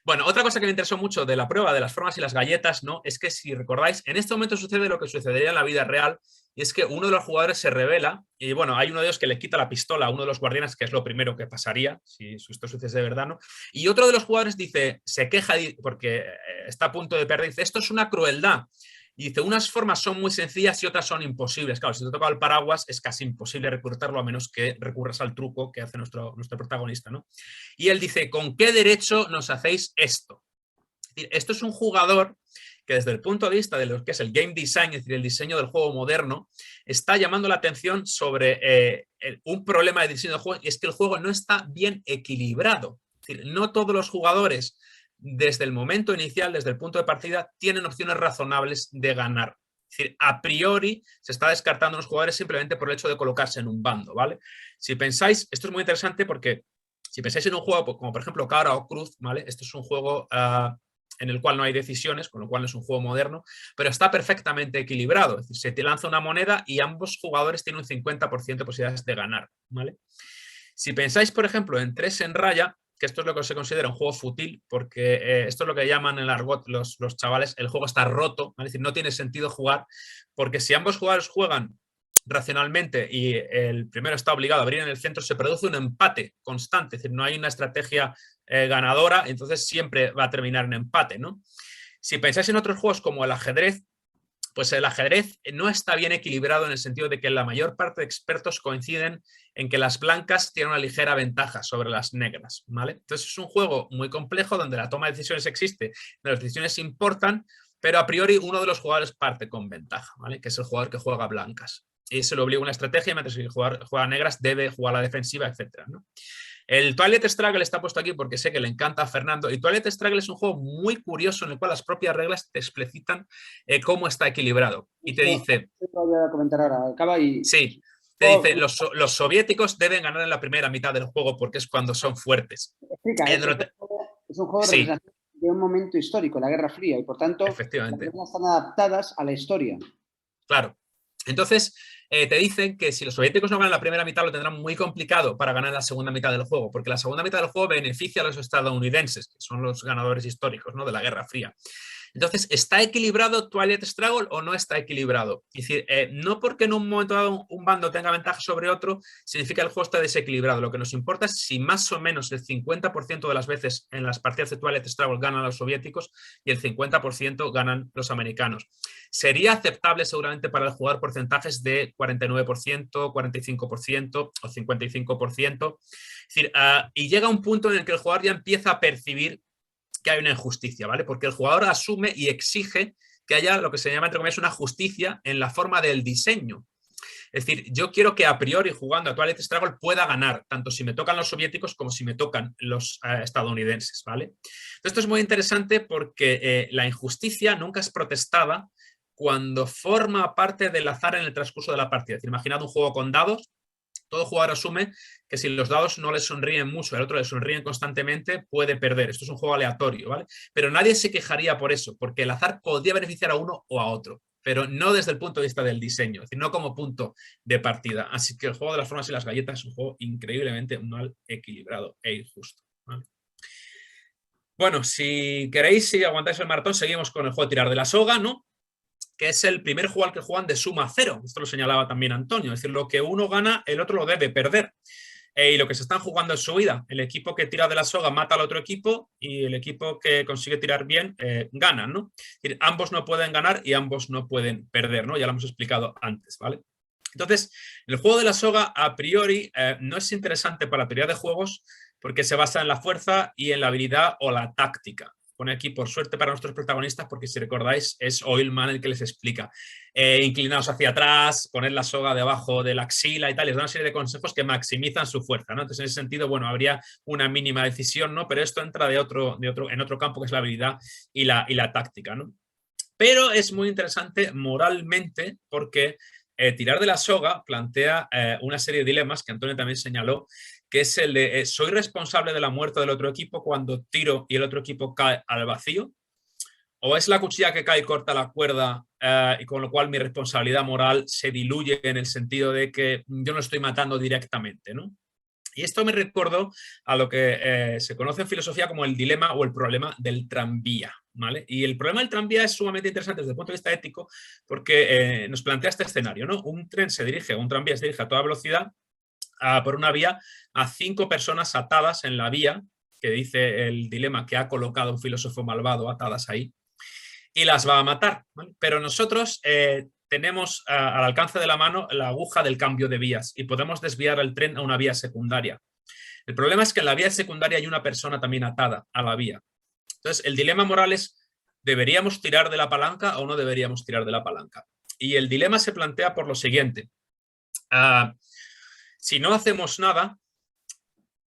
Bueno, otra cosa que me interesó mucho de la prueba de las formas y las galletas, ¿no? Es que, si recordáis, en este momento sucede lo que sucedería en la vida real, y es que uno de los jugadores se revela, y bueno, hay uno de ellos que le quita la pistola a uno de los guardianes, que es lo primero que pasaría, si esto sucede de verdad, ¿no? Y otro de los jugadores dice, se queja porque está a punto de perder, dice, esto es una crueldad. Y dice, unas formas son muy sencillas y otras son imposibles. Claro, si te toca el paraguas es casi imposible reclutarlo a menos que recurras al truco que hace nuestro protagonista, ¿no? Y él dice, ¿con qué derecho nos hacéis esto? Es decir, esto es un jugador que desde el punto de vista de lo que es el game design, es decir, el diseño del juego moderno, está llamando la atención sobre un problema de diseño del juego, y es que el juego no está bien equilibrado. Es decir, no todos los jugadores desde el momento inicial, desde el punto de partida, tienen opciones razonables de ganar. Es decir, a priori se está descartando a los jugadores simplemente por el hecho de colocarse en un bando, ¿vale? Si pensáis, esto es muy interesante porque si pensáis en un juego como por ejemplo Cara o Cruz, ¿vale? Esto es un juego en el cual no hay decisiones, con lo cual no es un juego moderno, pero está perfectamente equilibrado. Es decir, se te lanza una moneda y ambos jugadores tienen un 50% de posibilidades de ganar, ¿vale? Si pensáis, por ejemplo, en 3 en raya, que esto es lo que se considera un juego fútil, porque esto es lo que llaman en el argot los chavales, el juego está roto, ¿vale? Es decir, no tiene sentido jugar, porque si ambos jugadores juegan racionalmente y el primero está obligado a abrir en el centro, se produce un empate constante, es decir, no hay una estrategia ganadora, entonces siempre va a terminar en empate, ¿no? Si pensáis en otros juegos como el ajedrez, pues el ajedrez no está bien equilibrado en el sentido de que la mayor parte de expertos coinciden en que las blancas tienen una ligera ventaja sobre las negras, ¿vale? Entonces es un juego muy complejo donde la toma de decisiones existe, donde las decisiones importan, pero a priori uno de los jugadores parte con ventaja, ¿vale? Que es el jugador que juega blancas. Y se le obliga una estrategia, mientras que el jugador que juega negras debe jugar a la defensiva, etcétera, ¿no? El Twilight Struggle está puesto aquí porque sé que le encanta a Fernando. Y Twilight Struggle es un juego muy curioso en el cual las propias reglas te explicitan cómo está equilibrado. Y te dice... Lo voy a comentar ahora. Acaba y... Sí, te dice, los soviéticos deben ganar en la primera mitad del juego porque es cuando son fuertes. Explica, es un juego de representación de un momento histórico, la Guerra Fría, y por tanto las reglas están adaptadas a la historia. Claro. Entonces, te dicen que si los soviéticos no ganan la primera mitad lo tendrán muy complicado para ganar la segunda mitad del juego, porque la segunda mitad del juego beneficia a los estadounidenses, que son los ganadores históricos, ¿no?, de la Guerra Fría. Entonces, ¿está equilibrado Twilight Struggle o no está equilibrado? Es decir, no porque en un momento dado un bando tenga ventaja sobre otro, significa que el juego está desequilibrado. Lo que nos importa es si más o menos el 50% de las veces en las partidas de Twilight Struggle ganan los soviéticos y el 50% ganan los americanos. Sería aceptable seguramente para el jugar porcentajes de 49%, 45% o 55%. Es decir, y llega un punto en el que el jugador ya empieza a percibir que hay una injusticia, ¿vale? Porque el jugador asume y exige que haya lo que se llama, entre comillas, una justicia en la forma del diseño. Es decir, yo quiero que a priori, jugando a Twilight Struggle, pueda ganar, tanto si me tocan los soviéticos como si me tocan los estadounidenses, ¿vale? Esto es muy interesante porque la injusticia nunca es protestada cuando forma parte del azar en el transcurso de la partida. Es decir, imaginad un juego con dados. Todo jugador asume que si los dados no le sonríen mucho, al otro le sonríen constantemente, puede perder. Esto es un juego aleatorio, ¿vale? Pero nadie se quejaría por eso, porque el azar podría beneficiar a uno o a otro, pero no desde el punto de vista del diseño, es decir, no como punto de partida. Así que el juego de las formas y las galletas es un juego increíblemente mal equilibrado e injusto, ¿vale? Bueno, si queréis, si aguantáis el maratón, seguimos con el juego de tirar de la soga, ¿no?, que es el primer juego al que juegan de suma cero. Esto lo señalaba también Antonio, es decir, lo que uno gana, el otro lo debe perder. Y lo que se están jugando es su vida. El equipo que tira de la soga mata al otro equipo y el equipo que consigue tirar bien gana, ¿no? Es decir, ambos no pueden ganar y ambos no pueden perder, ¿no? Ya lo hemos explicado antes, ¿vale? Entonces, el juego de la soga a priori no es interesante para la teoría de juegos porque se basa en la fuerza y en la habilidad o la táctica. Pone aquí, por suerte para nuestros protagonistas, porque si recordáis, es Oilman el que les explica. Inclinaos hacia atrás, poner la soga debajo de la axila y tal, les da una serie de consejos que maximizan su fuerza, ¿no? Entonces, en ese sentido, bueno, habría una mínima decisión, ¿no? Pero esto entra en otro campo, que es la habilidad y la táctica, ¿no? Pero es muy interesante moralmente porque tirar de la soga plantea una serie de dilemas que Antonio también señaló, que es el de ¿soy responsable de la muerte del otro equipo cuando tiro y el otro equipo cae al vacío? ¿O es la cuchilla que cae y corta la cuerda y con lo cual mi responsabilidad moral se diluye en el sentido de que yo no estoy matando directamente, ¿no? Y esto me recordó a lo que se conoce en filosofía como el dilema o el problema del tranvía, ¿vale? Y el problema del tranvía es sumamente interesante desde el punto de vista ético porque nos plantea este escenario, ¿no? Un tranvía se dirige a toda velocidad por una vía a 5 personas atadas en la vía, que dice el dilema que ha colocado un filósofo malvado atadas ahí, y las va a matar, ¿vale? Pero nosotros tenemos al alcance de la mano la aguja del cambio de vías y podemos desviar el tren a una vía secundaria. El problema es que en la vía secundaria hay una persona también atada a la vía. Entonces, el dilema moral es, ¿deberíamos tirar de la palanca o no deberíamos tirar de la palanca? Y el dilema se plantea por lo siguiente. Si no hacemos nada,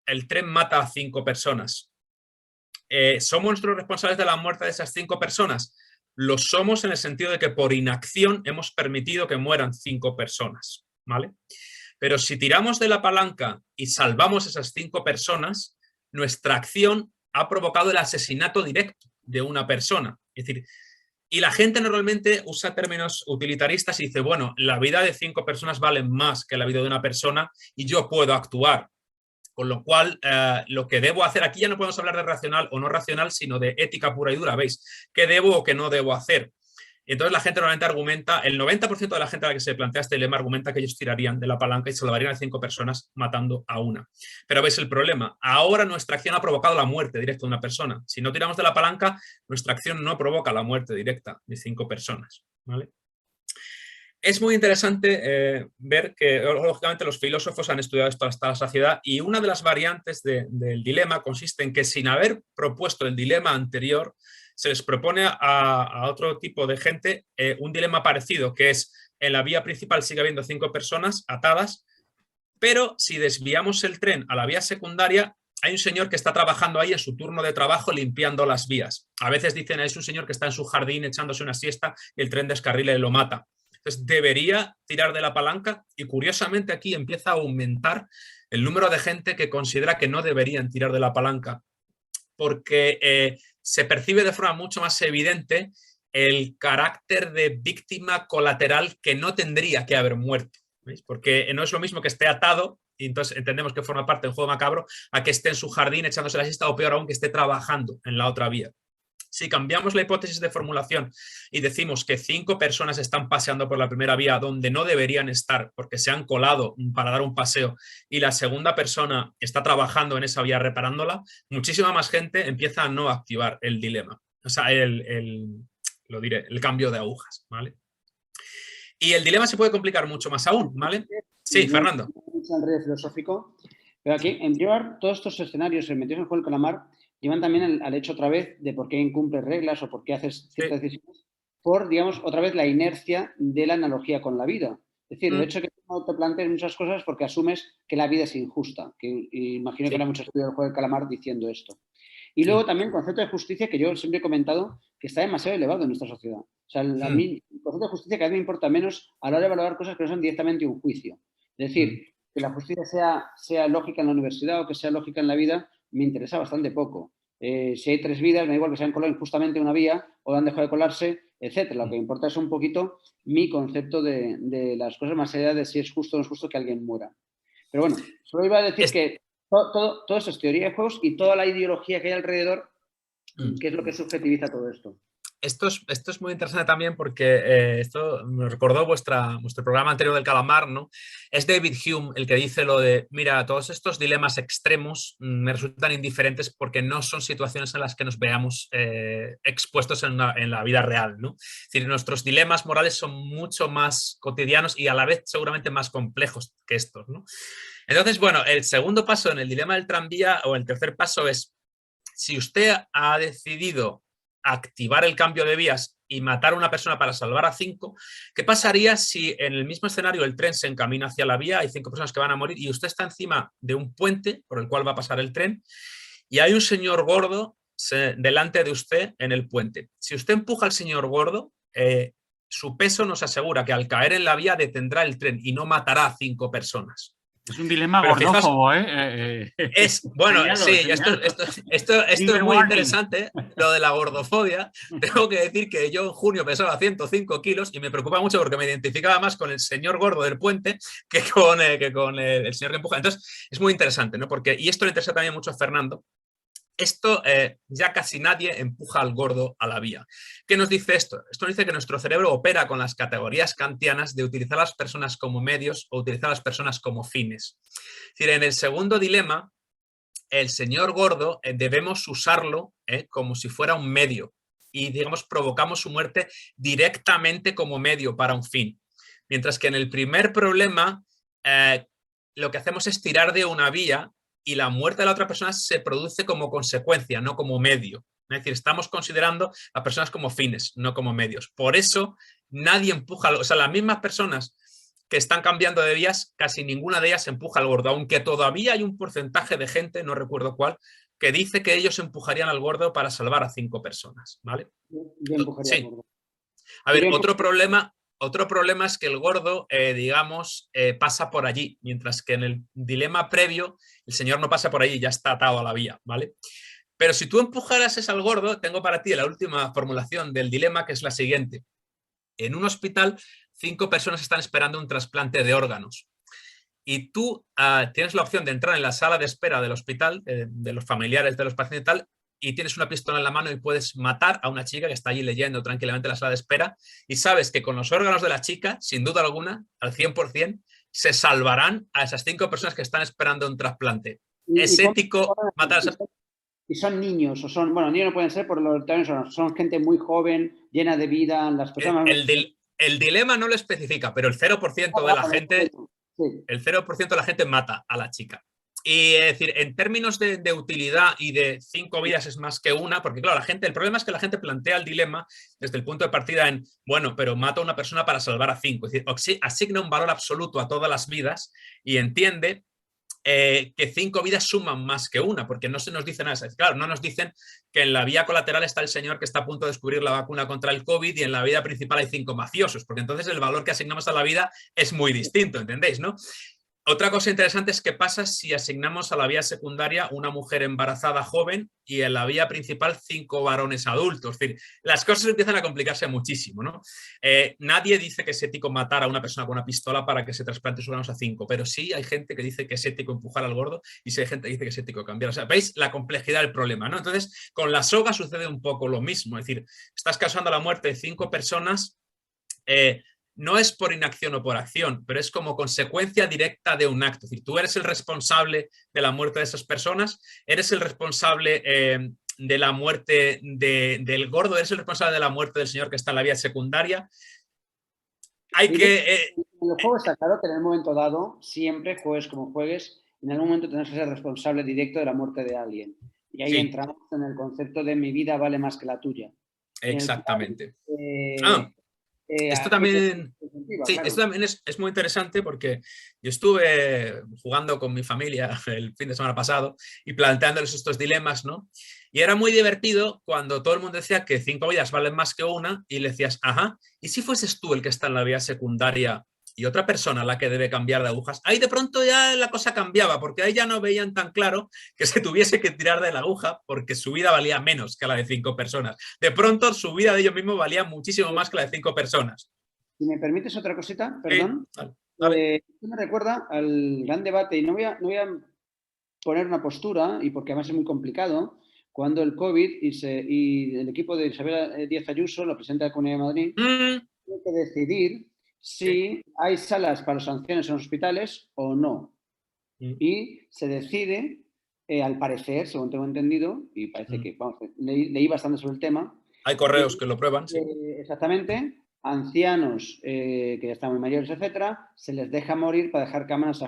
el tren mata a 5 personas. ¿somos nosotros responsables de la muerte de esas 5 personas? Lo somos en el sentido de que por inacción hemos permitido que mueran 5 personas, ¿vale? Pero si tiramos de la palanca y salvamos esas 5 personas, nuestra acción ha provocado el asesinato directo de una persona. Es decir, y la gente normalmente usa términos utilitaristas y dice, bueno, la vida de 5 personas vale más que la vida de una persona y yo puedo actuar. Con lo cual, lo que debo hacer, aquí ya no podemos hablar de racional o no racional, sino de ética pura y dura, ¿veis? ¿Qué debo o qué no debo hacer? Y entonces la gente normalmente argumenta, el 90% de la gente a la que se plantea este dilema argumenta que ellos tirarían de la palanca y salvarían a 5 personas matando a una. Pero veis el problema, ahora nuestra acción ha provocado la muerte directa de una persona. Si no tiramos de la palanca, nuestra acción no provoca la muerte directa de 5 personas, ¿vale? Es muy interesante ver que, lógicamente, los filósofos han estudiado esto hasta la saciedad y una de las variantes del dilema consiste en que sin haber propuesto el dilema anterior, se les propone a otro tipo de gente un dilema parecido, que es en la vía principal sigue habiendo 5 personas atadas, pero si desviamos el tren a la vía secundaria, hay un señor que está trabajando ahí en su turno de trabajo limpiando las vías. A veces dicen, es un señor que está en su jardín echándose una siesta y el tren descarrila y lo mata. Entonces, debería tirar de la palanca y curiosamente aquí empieza a aumentar el número de gente que considera que no deberían tirar de la palanca porque se percibe de forma mucho más evidente el carácter de víctima colateral que no tendría que haber muerto. ¿Veis? Porque no es lo mismo que esté atado, y entonces entendemos que forma parte del juego macabro, a que esté en su jardín echándose la siesta o peor aún que esté trabajando en la otra vía. Si cambiamos la hipótesis de formulación y decimos que 5 personas están paseando por la primera vía donde no deberían estar porque se han colado para dar un paseo y la segunda persona está trabajando en esa vía reparándola, muchísima más gente empieza a no activar el dilema, o sea, el cambio de agujas, ¿vale? Y el dilema se puede complicar mucho más aún, ¿vale? Sí, Fernando. Un enredo filosófico, pero aquí, en primer lugar, todos estos escenarios metidos en el juego del calamar llevan también al hecho otra vez de por qué incumples reglas o por qué haces ciertas decisiones, por, digamos, otra vez la inercia de la analogía con la vida. Es decir, el hecho de que no te plantees muchas cosas porque asumes que la vida es injusta, que imagino que era mucho estudio del juego del calamar diciendo esto. Y luego también el concepto de justicia, que yo siempre he comentado que está demasiado elevado en nuestra sociedad. O sea, a mí, el concepto de justicia cada vez me importa menos a la hora de valorar cosas que no son directamente un juicio. Es decir, que la justicia sea lógica en la universidad o que sea lógica en la vida, me interesa bastante poco. Si hay 3 vidas, me da igual que se han colado injustamente una vía o han dejado de colarse, etcétera. Lo que me importa es un poquito mi concepto de las cosas más allá de si es justo o no es justo que alguien muera. Pero bueno, solo iba a decir que todo eso es teoría de juegos y toda la ideología que hay alrededor, que es lo que subjetiviza todo esto. Esto es muy interesante también porque esto me recordó vuestro programa anterior del calamar, ¿no? Es David Hume el que dice lo de, mira, todos estos dilemas extremos me resultan indiferentes porque no son situaciones en las que nos veamos expuestos en la vida real, ¿no? Es decir, nuestros dilemas morales son mucho más cotidianos y a la vez seguramente más complejos que estos, ¿no? Entonces, bueno, el segundo paso en el dilema del tranvía o el tercer paso es, si usted ha decidido activar el cambio de vías y matar a una persona para salvar a 5, ¿qué pasaría si en el mismo escenario el tren se encamina hacia la vía, hay 5 personas que van a morir y usted está encima de un puente por el cual va a pasar el tren y hay un señor gordo delante de usted en el puente? Si usted empuja al señor gordo, su peso nos asegura que al caer en la vía detendrá el tren y no matará a 5 personas. Es un dilema gordófobo, ¿eh? Bueno, sí, esto es muy interesante, lo de la gordofobia. Tengo que decir que yo en junio pesaba 105 kilos y me preocupa mucho porque me identificaba más con el señor gordo del puente que con el señor que empuja. Entonces, es muy interesante, ¿no? Y esto le interesa también mucho a Fernando. Esto ya casi nadie empuja al gordo a la vía. ¿Qué nos dice esto? Esto nos dice que nuestro cerebro opera con las categorías kantianas de utilizar a las personas como medios o utilizar a las personas como fines. Es decir, en el segundo dilema, el señor gordo debemos usarlo como si fuera un medio y, digamos, provocamos su muerte directamente como medio para un fin. Mientras que en el primer problema, lo que hacemos es tirar de una vía y la muerte de la otra persona se produce como consecuencia, no como medio. Es decir, estamos considerando a personas como fines, no como medios. Por eso nadie empuja, o sea, las mismas personas que están cambiando de vías, casi ninguna de ellas empuja al gordo, aunque todavía hay un porcentaje de gente, no recuerdo cuál, que dice que ellos empujarían al gordo para salvar a 5 personas, ¿vale? Yo empujaría al Sí. gordo. A ver, otro problema es que el gordo, digamos, pasa por allí, mientras que en el dilema previo el señor no pasa por allí, ya está atado a la vía, ¿vale? Pero si tú empujaras al gordo, tengo para ti la última formulación del dilema, que es la siguiente. En un hospital, 5 personas están esperando un trasplante de órganos. Y tú tienes la opción de entrar en la sala de espera del hospital, de los familiares de los pacientes y tal, y tienes una pistola en la mano y puedes matar a una chica que está allí leyendo tranquilamente en la sala de espera, y sabes que con los órganos de la chica, sin duda alguna, al 100%, se salvarán a esas 5 personas que están esperando un trasplante. ¿Es ético matar a esas personas? Y son niños, o son, bueno, niños no pueden ser por los son gente muy joven, llena de vida, las personas... El dilema no lo especifica, pero el 0% de la gente... Sí. El 0% de la gente mata a la chica. Y es decir, en términos de utilidad y de 5 vidas es más que una, porque claro, el problema es que la gente plantea el dilema desde el punto de partida en, bueno, pero mato a una persona para salvar a 5. Es decir, asigna un valor absoluto a todas las vidas y entiende que 5 vidas suman más que una, porque no se nos dice nada. Claro, no nos dicen que en la vía colateral está el señor que está a punto de descubrir la vacuna contra el COVID y en la vida principal hay 5 mafiosos, porque entonces el valor que asignamos a la vida es muy distinto, ¿entendéis? ¿No? Otra cosa interesante es qué pasa si asignamos a la vía secundaria una mujer embarazada joven y en la vía principal 5 varones adultos. Es decir, las cosas empiezan a complicarse muchísimo, ¿no? Nadie dice que es ético matar a una persona con una pistola para que se trasplante sus órganos a 5, pero sí hay gente que dice que es ético empujar al gordo y sí hay gente que dice que es ético cambiar. O sea, veis la complejidad del problema, ¿no? Entonces, con la soga sucede un poco lo mismo. Es decir, estás causando la muerte de 5 personas... no es por inacción o por acción, pero es como consecuencia directa de un acto. Es decir, tú eres el responsable de la muerte de esas personas, eres el responsable de la muerte del gordo, eres el responsable de la muerte del señor que está en la vía secundaria. Hay que... En el juego está claro que en el momento dado, siempre juegues como juegues, en algún momento tendrás que ser responsable directo de la muerte de alguien. Y ahí entramos en el concepto de mi vida vale más que la tuya. Exactamente. Esto también, sí, claro. Esto también es muy interesante porque yo estuve jugando con mi familia el fin de semana pasado y planteándoles estos dilemas, ¿no? Y era muy divertido cuando todo el mundo decía que 5 vidas valen más que una y le decías, ajá, ¿y si fueses tú el que está en la vía secundaria y otra persona la que debe cambiar de agujas? Ahí de pronto ya la cosa cambiaba, porque ahí ya no veían tan claro que se tuviese que tirar de la aguja porque su vida valía menos que la de 5 personas. De pronto su vida de ellos mismos valía muchísimo más que la de 5 personas. Si me permites otra cosita, perdón. Dale. Esto me recuerda al gran debate, y no voy a poner una postura, y porque además es muy complicado, cuando el COVID y el equipo de Isabel Díaz Ayuso, la presidenta de la Comunidad de Madrid, tiene que decidir si hay salas para los ancianos en los hospitales o no. Y se decide, al parecer, según tengo entendido, y parece que, vamos, leí bastante sobre el tema. Hay correos que lo prueban, sí. Exactamente, ancianos que ya están muy mayores, etcétera, se les deja morir para dejar camas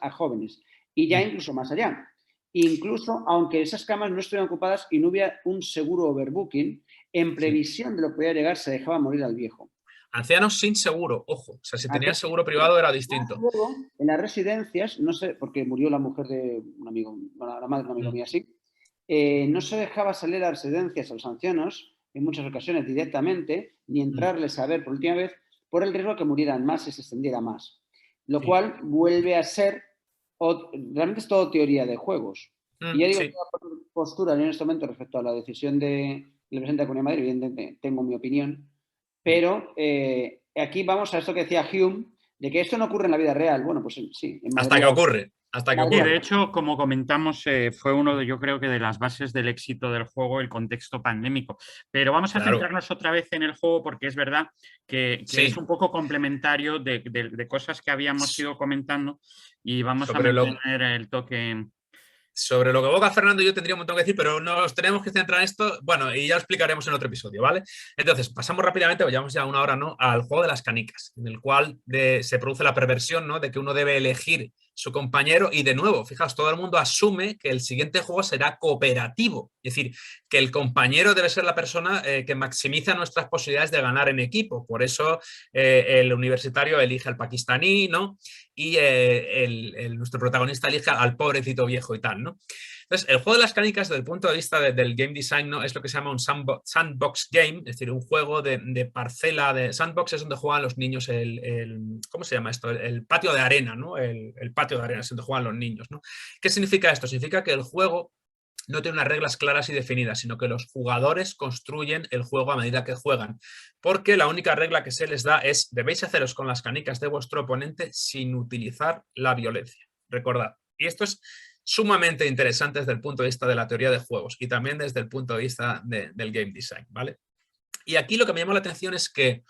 a jóvenes. Y ya incluso más allá. Incluso, aunque esas camas no estuvieran ocupadas y no hubiera un seguro overbooking, en previsión de lo que podía llegar, se dejaba morir al viejo. Ancianos sin seguro, ojo. O sea, si tenían seguro privado era distinto. Luego, en las residencias, no sé, porque murió la mujer de un amigo, la madre de un amigo mío así, no se dejaba salir a las residencias a los ancianos, en muchas ocasiones directamente, ni entrarles a ver por última vez, por el riesgo de que murieran más y se extendiera más. Lo cual vuelve a ser, realmente es todo teoría de juegos. Y ya digo, toda postura en este momento respecto a la decisión del presidente de la Comunidad de Madrid, evidentemente tengo mi opinión, pero aquí vamos a esto que decía Hume, de que esto no ocurre en la vida real. Bueno, pues sí. En Madrid, hasta que ocurre. Y de hecho, como comentamos, fue uno de, yo creo que de las bases del éxito del juego, el contexto pandémico. Pero vamos a centrarnos otra vez en el juego porque es verdad que es un poco complementario de cosas que habíamos ido comentando y vamos a mantener el toque. Sobre lo que evoca Fernando yo tendría un montón que decir, pero nos tenemos que centrar en esto, bueno, y ya lo explicaremos en otro episodio, ¿vale? Entonces, pasamos rápidamente, llevamos ya una hora, ¿no?, al juego de las canicas, en el cual se produce la perversión, ¿no?, de que uno debe elegir su compañero y de nuevo, fijaos, todo el mundo asume que el siguiente juego será cooperativo, es decir, que el compañero debe ser la persona que maximiza nuestras posibilidades de ganar en equipo, por eso el universitario elige al pakistaní, ¿no?, y nuestro protagonista elige al pobrecito viejo y tal, ¿no? Entonces, el juego de las canicas, desde el punto de vista del game design, ¿no? Es lo que se llama un sandbox game, es decir, un juego de parcela, de sandbox es donde juegan los niños, ¿cómo se llama esto? El patio de arena, ¿no? El patio de arena es donde juegan los niños, ¿no? ¿Qué significa esto? Significa que el juego no tiene unas reglas claras y definidas, sino que los jugadores construyen el juego a medida que juegan. Porque la única regla que se les da es: debéis haceros con las canicas de vuestro oponente sin utilizar la violencia. Recordad. Y esto es sumamente interesante desde el punto de vista de la teoría de juegos y también desde el punto de vista del game design, ¿vale? Y aquí lo que me llamó la atención es que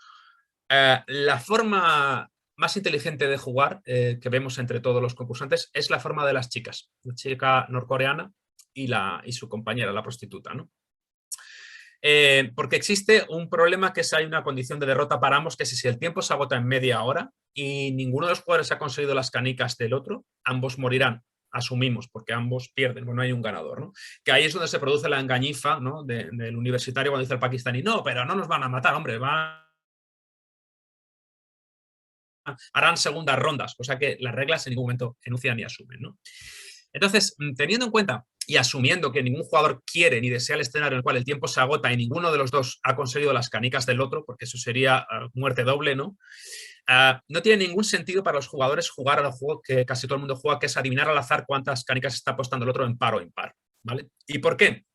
la forma más inteligente de jugar que vemos entre todos los concursantes es la forma de las chicas. La chica norcoreana y su compañera, la prostituta, ¿no? Porque existe un problema, que es hay una condición de derrota para ambos, que es si el tiempo se agota en media hora y ninguno de los jugadores ha conseguido las canicas del otro, ambos morirán. Asumimos, porque ambos pierden, bueno, no hay un ganador, ¿no? Que ahí es donde se produce la engañifa, ¿no? Del universitario cuando dice el pakistaní: no, pero no nos van a matar, hombre, harán segundas rondas, cosa que las reglas en ningún momento enuncian ni asumen, ¿no? Entonces, teniendo en cuenta y asumiendo que ningún jugador quiere ni desea el escenario en el cual el tiempo se agota y ninguno de los dos ha conseguido las canicas del otro, porque eso sería muerte doble, ¿no? No tiene ningún sentido para los jugadores jugar al juego que casi todo el mundo juega, que es adivinar al azar cuántas canicas está apostando el otro en par o impar, ¿vale? ¿Y por qué?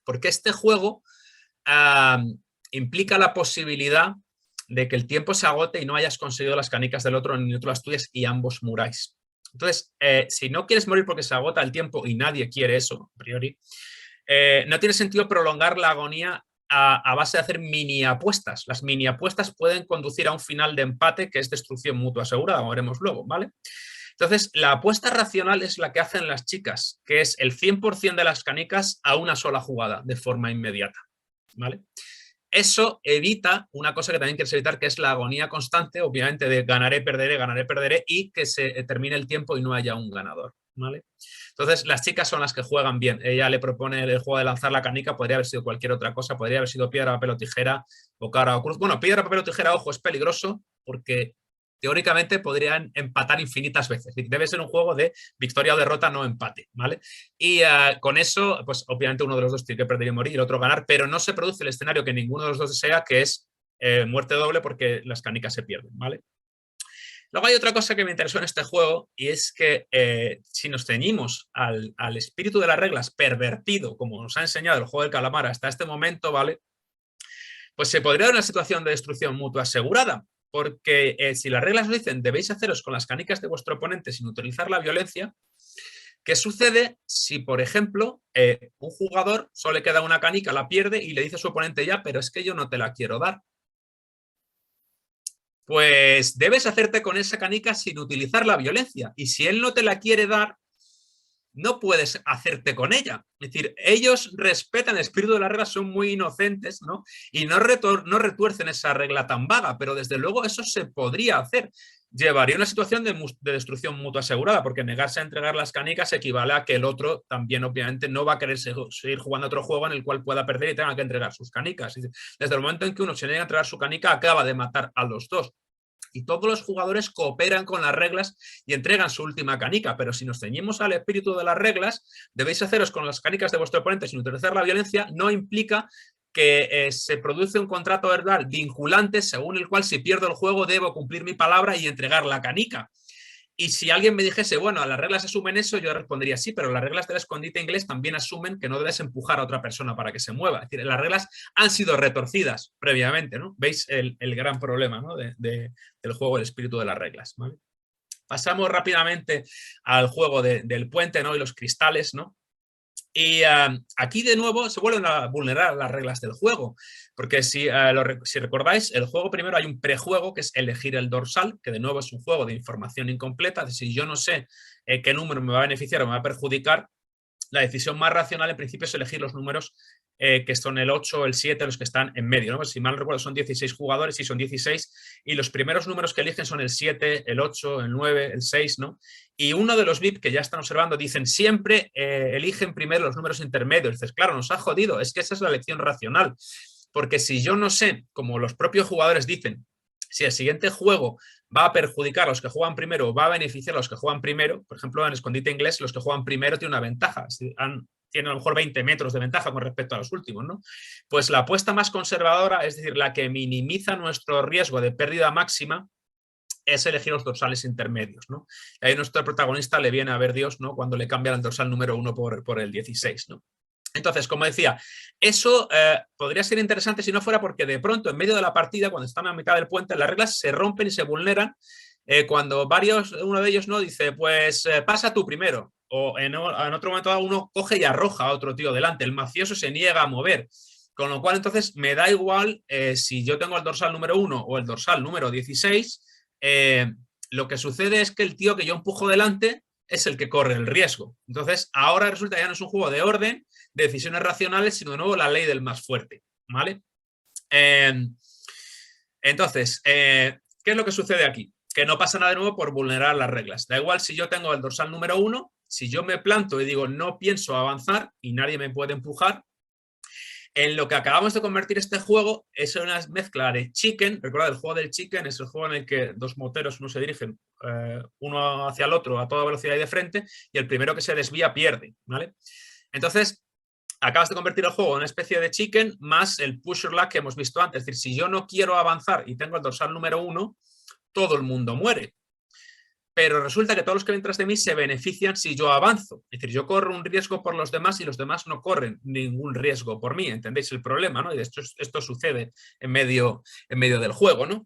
Porque este juego implica la posibilidad de que el tiempo se agote y no hayas conseguido las canicas del otro ni tú las tuyas y ambos muráis. Entonces, si no quieres morir porque se agota el tiempo, y nadie quiere eso, a priori, no tiene sentido prolongar la agonía a base de hacer mini apuestas. Las mini apuestas pueden conducir a un final de empate, que es destrucción mutua asegurada, como veremos luego, ¿vale? Entonces, la apuesta racional es la que hacen las chicas, que es el 100% de las canicas a una sola jugada, de forma inmediata, ¿vale? Eso evita una cosa que también quieres evitar, que es la agonía constante, obviamente, de ganaré, perderé, y que se termine el tiempo y no haya un ganador, ¿vale? Entonces, las chicas son las que juegan bien. Ella le propone el juego de lanzar la canica, podría haber sido cualquier otra cosa, podría haber sido piedra, papel o tijera, o cara o cruz. Bueno, piedra, papel o tijera, ojo, es peligroso, porque teóricamente podrían empatar infinitas veces. Debe ser un juego de victoria o derrota, no empate, ¿vale? Y con eso, pues obviamente uno de los dos tiene que perder y morir y el otro ganar, pero no se produce el escenario que ninguno de los dos desea, que es muerte doble, porque las canicas se pierden, ¿vale? Luego hay otra cosa que me interesó en este juego, y es que si nos ceñimos al espíritu de las reglas pervertido, como nos ha enseñado el juego del calamar hasta este momento, ¿vale? Pues se podría dar una situación de destrucción mutua asegurada, porque si las reglas lo dicen, debéis haceros con las canicas de vuestro oponente sin utilizar la violencia. ¿Qué sucede si, por ejemplo, un jugador solo le queda una canica, la pierde y le dice a su oponente: ya, pero es que yo no te la quiero dar? Pues debes hacerte con esa canica sin utilizar la violencia. Y si él no te la quiere dar, no puedes hacerte con ella. Es decir, ellos respetan el espíritu de la regla, son muy inocentes, ¿no? Y no retuercen esa regla tan vaga, pero desde luego eso se podría hacer. Llevaría a una situación de destrucción mutua asegurada, porque negarse a entregar las canicas equivale a que el otro también, obviamente, no va a querer seguir jugando otro juego en el cual pueda perder y tenga que entregar sus canicas. Desde el momento en que uno se niega a entregar su canica, acaba de matar a los dos. Y todos los jugadores cooperan con las reglas y entregan su última canica, pero si nos ceñimos al espíritu de las reglas, debéis haceros con las canicas de vuestro oponente sin utilizar la violencia, no implica que se produce un contrato verbal vinculante según el cual si pierdo el juego debo cumplir mi palabra y entregar la canica. Y si alguien me dijese, bueno, las reglas asumen eso, yo respondería sí, pero las reglas del escondite inglés también asumen que no debes empujar a otra persona para que se mueva. Es decir, las reglas han sido retorcidas previamente, ¿no? ¿Veis el gran problema, ¿no? del juego, el espíritu de las reglas, ¿vale? Pasamos rápidamente al juego del puente, ¿no? Y los cristales, ¿no? Y aquí de nuevo se vuelven a vulnerar las reglas del juego, porque si recordáis, el juego primero hay un prejuego que es elegir el dorsal, que de nuevo es un juego de información incompleta. Si yo no sé qué número me va a beneficiar o me va a perjudicar, la decisión más racional en principio es elegir los números que son el 8 o el 7, los que están en medio, ¿no? Pues si mal no recuerdo son 16 jugadores, y son 16, y los primeros números que eligen son el 7, el 8, el 9, el 6, ¿no? Y uno de los VIP que ya están observando dicen siempre eligen primero los números intermedios. Dices, claro, nos ha jodido, es que esa es la elección racional, porque si yo no sé, como los propios jugadores dicen, si el siguiente juego va a perjudicar a los que juegan primero o va a beneficiar a los que juegan primero, por ejemplo, en escondite inglés, los que juegan primero tienen una ventaja, tienen a lo mejor 20 metros de ventaja con respecto a los últimos, ¿no? Pues la apuesta más conservadora, es decir, la que minimiza nuestro riesgo de pérdida máxima, es elegir los dorsales intermedios, ¿no? Y ahí nuestro protagonista le viene a ver Dios, ¿no? Cuando le cambian el dorsal número 1 por el 16, ¿no? Entonces, como decía, eso podría ser interesante si no fuera porque de pronto, en medio de la partida, cuando están a mitad del puente, las reglas se rompen y se vulneran cuando uno de ellos no dice, pues pasa tú primero, o en otro momento uno coge y arroja a otro tío delante, el mafioso se niega a mover, con lo cual entonces me da igual si yo tengo el dorsal número 1 o el dorsal número 16, lo que sucede es que el tío que yo empujo delante es el que corre el riesgo. Entonces, ahora resulta que ya no es un juego de orden, de decisiones racionales, sino de nuevo la ley del más fuerte, ¿vale? Entonces, ¿qué es lo que sucede aquí? Que no pasa nada de nuevo por vulnerar las reglas. Da igual si yo tengo el dorsal número 1, si yo me planto y digo no pienso avanzar y nadie me puede empujar, en lo que acabamos de convertir este juego es una mezcla de Chicken. Recordad, el juego del Chicken es el juego en el que dos moteros, uno se dirigen uno hacia el otro a toda velocidad y de frente, y el primero que se desvía pierde, ¿vale? Entonces, acabas de convertir el juego en una especie de Chicken más el push or luck que hemos visto antes. Es decir, si yo no quiero avanzar y tengo el dorsal número 1, todo el mundo muere. Pero resulta que todos los que ven tras de mí se benefician si yo avanzo. Es decir, yo corro un riesgo por los demás y los demás no corren ningún riesgo por mí. ¿Entendéis el problema, no? Y esto sucede en medio del juego, ¿no?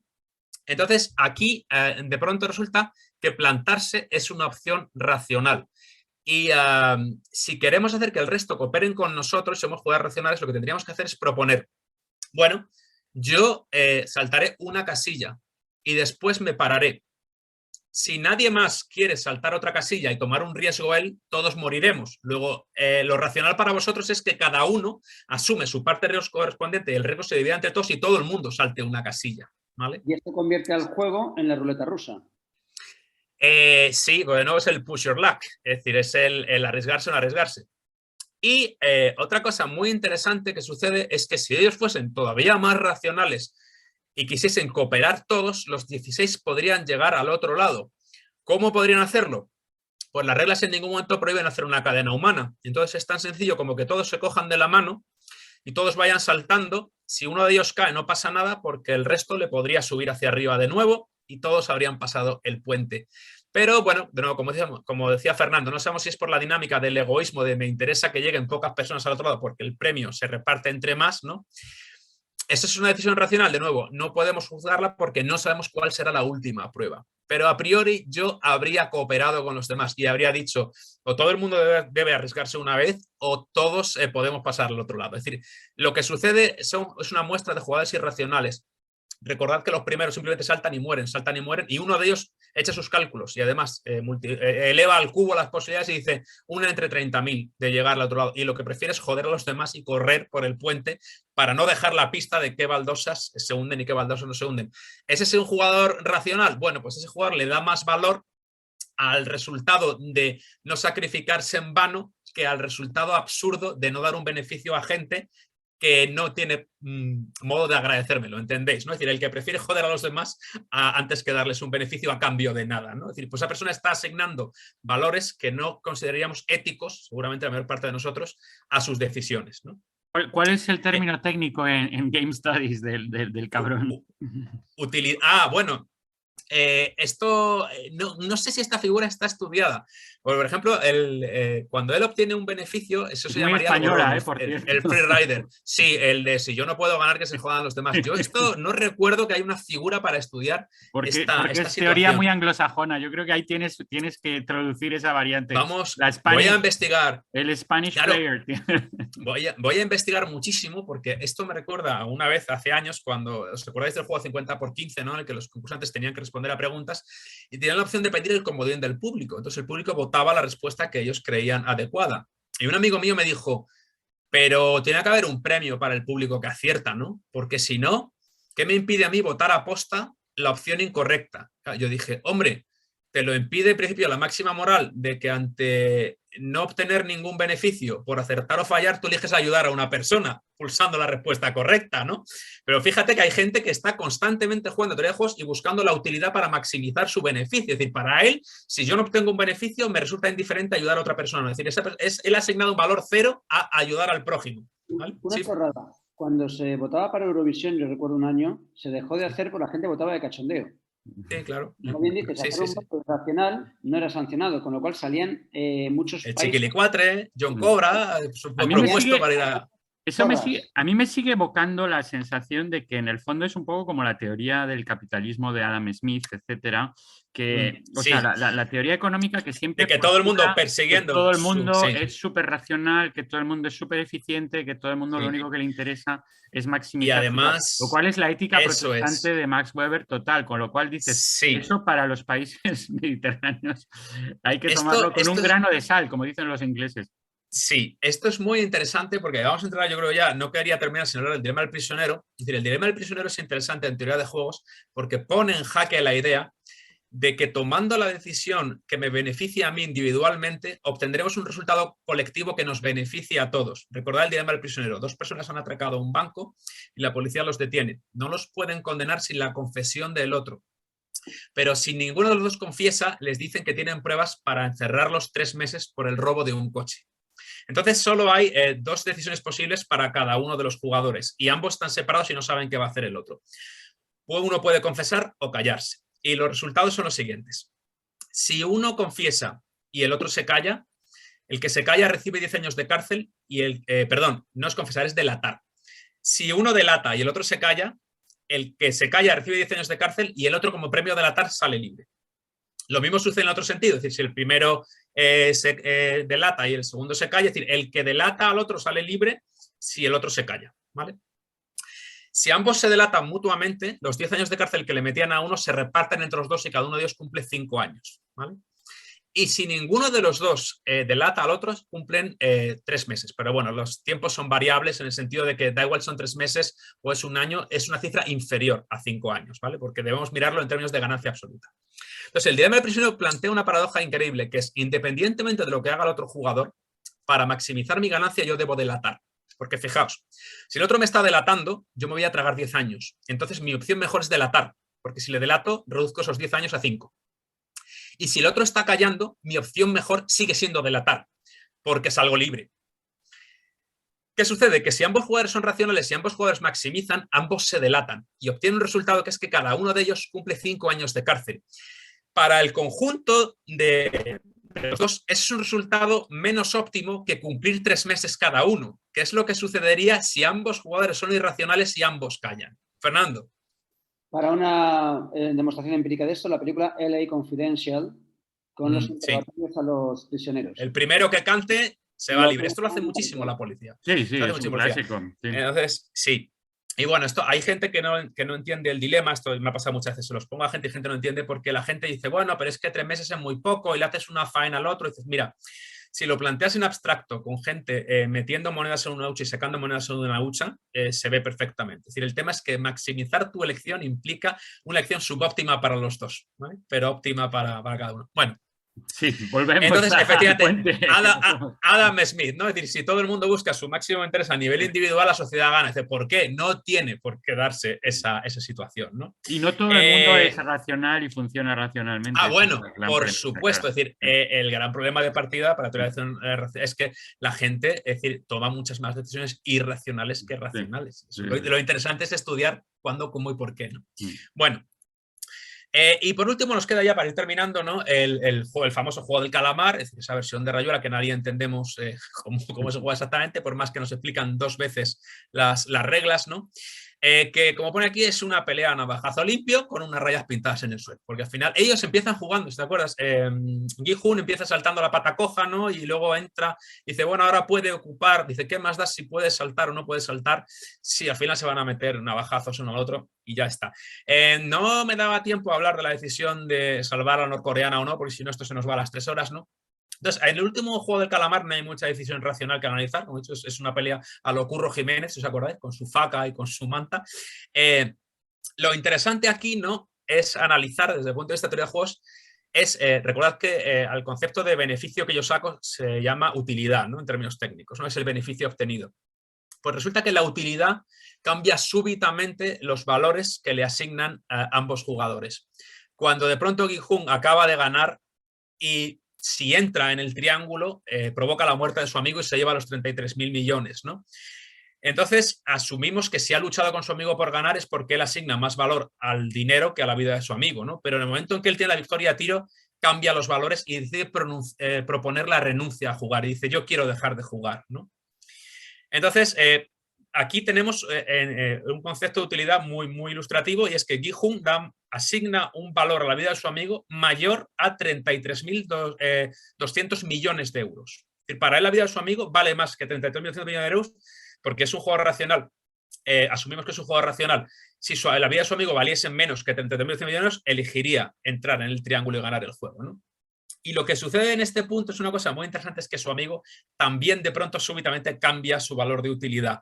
Entonces, aquí de pronto resulta que plantarse es una opción racional. Y si queremos hacer que el resto cooperen con nosotros, somos jugadores racionales, lo que tendríamos que hacer es proponer, bueno, yo saltaré una casilla y después me pararé. Si nadie más quiere saltar otra casilla y tomar un riesgo él, todos moriremos. Luego, lo racional para vosotros es que cada uno asume su parte de riesgo correspondiente y el riesgo se divide entre todos y todo el mundo salte una casilla, ¿vale? Y esto convierte al juego en la ruleta rusa. Sí, bueno, es el push your luck, es decir, es el arriesgarse o no arriesgarse. Y otra cosa muy interesante que sucede es que si ellos fuesen todavía más racionales y quisiesen cooperar todos, los 16 podrían llegar al otro lado. ¿Cómo podrían hacerlo? Pues las reglas en ningún momento prohíben hacer una cadena humana. Entonces es tan sencillo como que todos se cojan de la mano y todos vayan saltando. Si uno de ellos cae no pasa nada porque el resto le podría subir hacia arriba de nuevo y todos habrían pasado el puente. Pero bueno, de nuevo, como decía Fernando, no sabemos si es por la dinámica del egoísmo de me interesa que lleguen pocas personas al otro lado porque el premio se reparte entre más, ¿no? Esa es una decisión racional, de nuevo, no podemos juzgarla porque no sabemos cuál será la última prueba. Pero a priori yo habría cooperado con los demás y habría dicho o todo el mundo debe arriesgarse una vez o todos podemos pasar al otro lado. Es decir, lo que sucede es una muestra de jugadores irracionales. Recordad que los primeros simplemente saltan y mueren, y uno de ellos echa sus cálculos y además eleva al cubo las posibilidades y dice una entre 30.000 de llegar al otro lado, y lo que prefiere es joder a los demás y correr por el puente para no dejar la pista de qué baldosas se hunden y qué baldosas no se hunden. ¿Ese es un jugador racional? Bueno, pues ese jugador le da más valor al resultado de no sacrificarse en vano que al resultado absurdo de no dar un beneficio a gente que no tiene modo de agradecérmelo, ¿entendéis? ¿No? Es decir, el que prefiere joder a los demás antes que darles un beneficio a cambio de nada, ¿no? Es decir, pues esa persona está asignando valores que no consideraríamos éticos, seguramente la mayor parte de nosotros, a sus decisiones, ¿no? ¿Cuál es el término técnico en Game Studies del cabrón? Bueno, esto no sé si esta figura está estudiada. Por ejemplo, cuando él obtiene un beneficio, eso se llamaría española, el free rider. Sí, el de si yo no puedo ganar, que se jodan los demás. Yo esto no recuerdo que hay una figura para estudiar porque esta es teoría muy anglosajona. Yo creo que ahí tienes que traducir esa variante. Vamos, voy a investigar. El Spanish player. Voy a investigar muchísimo porque esto me recuerda a una vez hace años cuando, ¿os recordáis del juego 50x15, ¿no? En el que los concursantes tenían que responder a preguntas y tenían la opción de pedir el comodín del público. Entonces el público votaba la respuesta que ellos creían adecuada. Y un amigo mío me dijo, pero tiene que haber un premio para el público que acierta, ¿no? Porque si no, ¿qué me impide a mí votar a posta la opción incorrecta? Yo dije, hombre, te lo impide, en principio, la máxima moral de que ante no obtener ningún beneficio por acertar o fallar, tú eliges ayudar a una persona pulsando la respuesta correcta, ¿no? Pero fíjate que hay gente que está constantemente jugando teoría de juegos y buscando la utilidad para maximizar su beneficio. Es decir, para él, si yo no obtengo un beneficio, me resulta indiferente ayudar a otra persona. Es decir, él ha asignado un valor 0 a ayudar al prójimo, ¿vale? Una chorrada. Cuando se votaba para Eurovisión, yo recuerdo un año, se dejó de hacer porque la gente votaba de cachondeo. Sí, claro. Como bien dices, hacer un voto racional no era sancionado, con lo cual salían muchos el países... Chiquilicuatre, John Cobra, propuesto para ir a... A mí me sigue evocando la sensación de que en el fondo es un poco como la teoría del capitalismo de Adam Smith, etcétera, que, o sea, la teoría económica que siempre... De que todo el mundo persiguiendo... Que todo el mundo es súper racional, que todo el mundo es súper eficiente, que todo el mundo lo único que le interesa es maximizar. Y además... Lo cual es la ética protestante de Max Weber total, con lo cual dices, eso para los países mediterráneos hay que tomarlo con un grano de sal, como dicen los ingleses. Sí, esto es muy interesante porque vamos a entrar, yo creo ya, no quería terminar sin hablar del dilema del prisionero. Es decir, el dilema del prisionero es interesante en teoría de juegos porque pone en jaque la idea de que tomando la decisión que me beneficia a mí individualmente, obtendremos un resultado colectivo que nos beneficie a todos. Recordad el dilema del prisionero. 2 personas han atracado un banco y la policía los detiene. No los pueden condenar sin la confesión del otro. Pero si ninguno de los dos confiesa, les dicen que tienen pruebas para encerrarlos 3 meses por el robo de un coche. Entonces solo hay 2 decisiones posibles para cada uno de los jugadores y ambos están separados y no saben qué va a hacer el otro. Uno puede confesar o callarse y los resultados son los siguientes. Si uno confiesa y el otro se calla, el que se calla recibe 10 años de cárcel y perdón, no es confesar, es delatar. Si uno delata y el otro se calla, el que se calla recibe 10 años de cárcel y el otro como premio a delatar sale libre. Lo mismo sucede en otro sentido, es decir, si el primero se delata y el segundo se calla, es decir, el que delata al otro sale libre si el otro se calla, ¿vale? Si ambos se delatan mutuamente, los 10 años de cárcel que le metían a uno se reparten entre los dos y cada uno de ellos cumple 5 años, ¿vale? Y si ninguno de los dos delata al otro, cumplen 3 meses. Pero bueno, los tiempos son variables en el sentido de que da igual son 3 meses o es un año, es una cifra inferior a 5 años, ¿vale? Porque debemos mirarlo en términos de ganancia absoluta. Entonces, el dilema del prisionero plantea una paradoja increíble, que es, independientemente de lo que haga el otro jugador, para maximizar mi ganancia yo debo delatar. Porque fijaos, si el otro me está delatando, yo me voy a tragar 10 años. Entonces, mi opción mejor es delatar, porque si le delato, reduzco esos 10 años a 5. Y si el otro está callando, mi opción mejor sigue siendo delatar, porque salgo libre. ¿Qué sucede? Que si ambos jugadores son racionales, si ambos jugadores maximizan, ambos se delatan y obtienen un resultado que es que cada uno de ellos cumple 5 años de cárcel. Para el conjunto de los dos es un resultado menos óptimo que cumplir 3 meses cada uno, que es lo que sucedería si ambos jugadores son irracionales y ambos callan. Fernando. Para una demostración empírica de esto, la película LA Confidential, con los interrogatorios a los prisioneros. El primero que cante se va libre. Esto lo hace muchísimo la policía. Sí, es un clásico. Sí. Entonces, sí. Y bueno, hay gente que no entiende el dilema, esto me ha pasado muchas veces, se los pongo a gente y gente no entiende porque la gente dice, bueno, pero es que 3 meses es muy poco y le haces una faena al otro y dices, mira, si lo planteas en abstracto con gente metiendo monedas en una hucha y sacando monedas en una hucha, se ve perfectamente. Es decir, el tema es que maximizar tu elección implica una elección subóptima para los dos, ¿vale? Pero óptima para cada uno. Bueno. Sí, volvemos. Entonces, efectivamente, Adam Smith, ¿no? Es decir, si todo el mundo busca su máximo interés a nivel individual, la sociedad gana. Dice, ¿por qué? No tiene por qué darse esa situación, ¿no? Y no todo el mundo es racional y funciona racionalmente. Bueno, por supuesto. Claro. Es decir, el gran problema de partida para la teoría es que la gente, es decir, toma muchas más decisiones irracionales que racionales. Sí. Lo interesante es estudiar cuándo, cómo y por qué, ¿no? Sí. Bueno. Y por último nos queda ya para ir terminando, ¿no? el famoso juego del calamar, es decir, esa versión de Rayuela que nadie entendemos cómo se juega exactamente, por más que nos explican 2 veces las reglas, ¿no? Que como pone aquí es una pelea a navajazo limpio con unas rayas pintadas en el suelo, porque al final ellos empiezan jugando, ¿te acuerdas? Gi-hun empieza saltando la pata coja, ¿no? Y luego entra y dice, bueno, ahora puede ocupar, dice, ¿qué más da si puede saltar o no puede saltar? Sí, al final se van a meter navajazos uno al otro y ya está. No me daba tiempo a hablar de la decisión de salvar a la norcoreana o no, porque si no esto se nos va a las 3 horas, ¿no? Entonces, en el último juego del calamar no hay mucha decisión racional que analizar, como he dicho, es una pelea a lo Curro Jiménez, si os acordáis, con su faca y con su manta. Lo interesante aquí, ¿no?, es analizar desde el punto de vista de teoría de juegos recordad que al concepto de beneficio que yo saco se llama utilidad, ¿no? En términos técnicos, ¿no? Es el beneficio obtenido. Pues resulta que la utilidad cambia súbitamente los valores que le asignan a ambos jugadores. Cuando de pronto Gi-hun acaba de ganar y si entra en el triángulo, provoca la muerte de su amigo y se lleva los 33.000 millones, ¿no? Entonces, asumimos que si ha luchado con su amigo por ganar es porque él asigna más valor al dinero que a la vida de su amigo, ¿no? Pero en el momento en que él tiene la victoria a tiro, cambia los valores y decide proponer la renuncia a jugar y dice, yo quiero dejar de jugar, ¿no? Entonces, aquí tenemos un concepto de utilidad muy, muy ilustrativo y es que Gi-hun asigna un valor a la vida de su amigo mayor a 33.200 millones de euros. Es decir, para él la vida de su amigo vale más que 33.200 millones de euros porque es un jugador racional. Asumimos que es un jugador racional. Si la vida de su amigo valiese menos que 33.200 millones, elegiría entrar en el triángulo y ganar el juego, ¿no? Y lo que sucede en este punto es una cosa muy interesante, es que su amigo también de pronto súbitamente cambia su valor de utilidad.